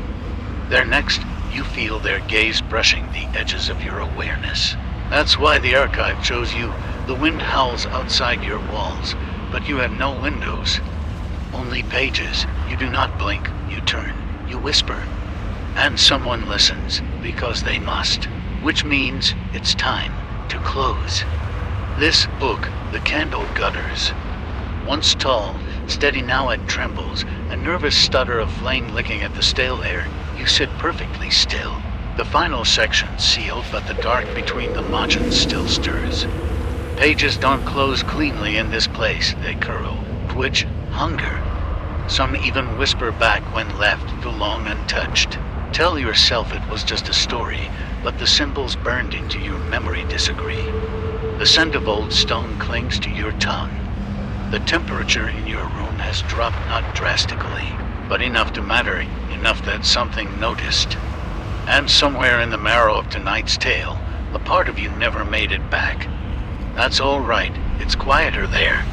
There next, you feel their gaze brushing the edges of your awareness. That's why the archive chose you. The wind howls outside your walls, but you have no windows. Only pages. You do not blink. You turn. You whisper. And someone listens, because they must. Which means it's time to close. This book, The Candle Gutters. Once tall, steady now it trembles, a nervous stutter of flame licking at the stale air. You sit perfectly still. The final section sealed, but the dark between the margins still stirs. Pages don't close cleanly in this place. They curl, twitch, hunger. Some even whisper back when left too long untouched. Tell yourself it was just a story, but the symbols burned into your memory disagree. The scent of old stone clings to your tongue. The temperature in your room has dropped not drastically, but enough to matter, enough that something noticed. And somewhere in the marrow of tonight's tale, a part of you never made it back. That's all right. It's quieter there.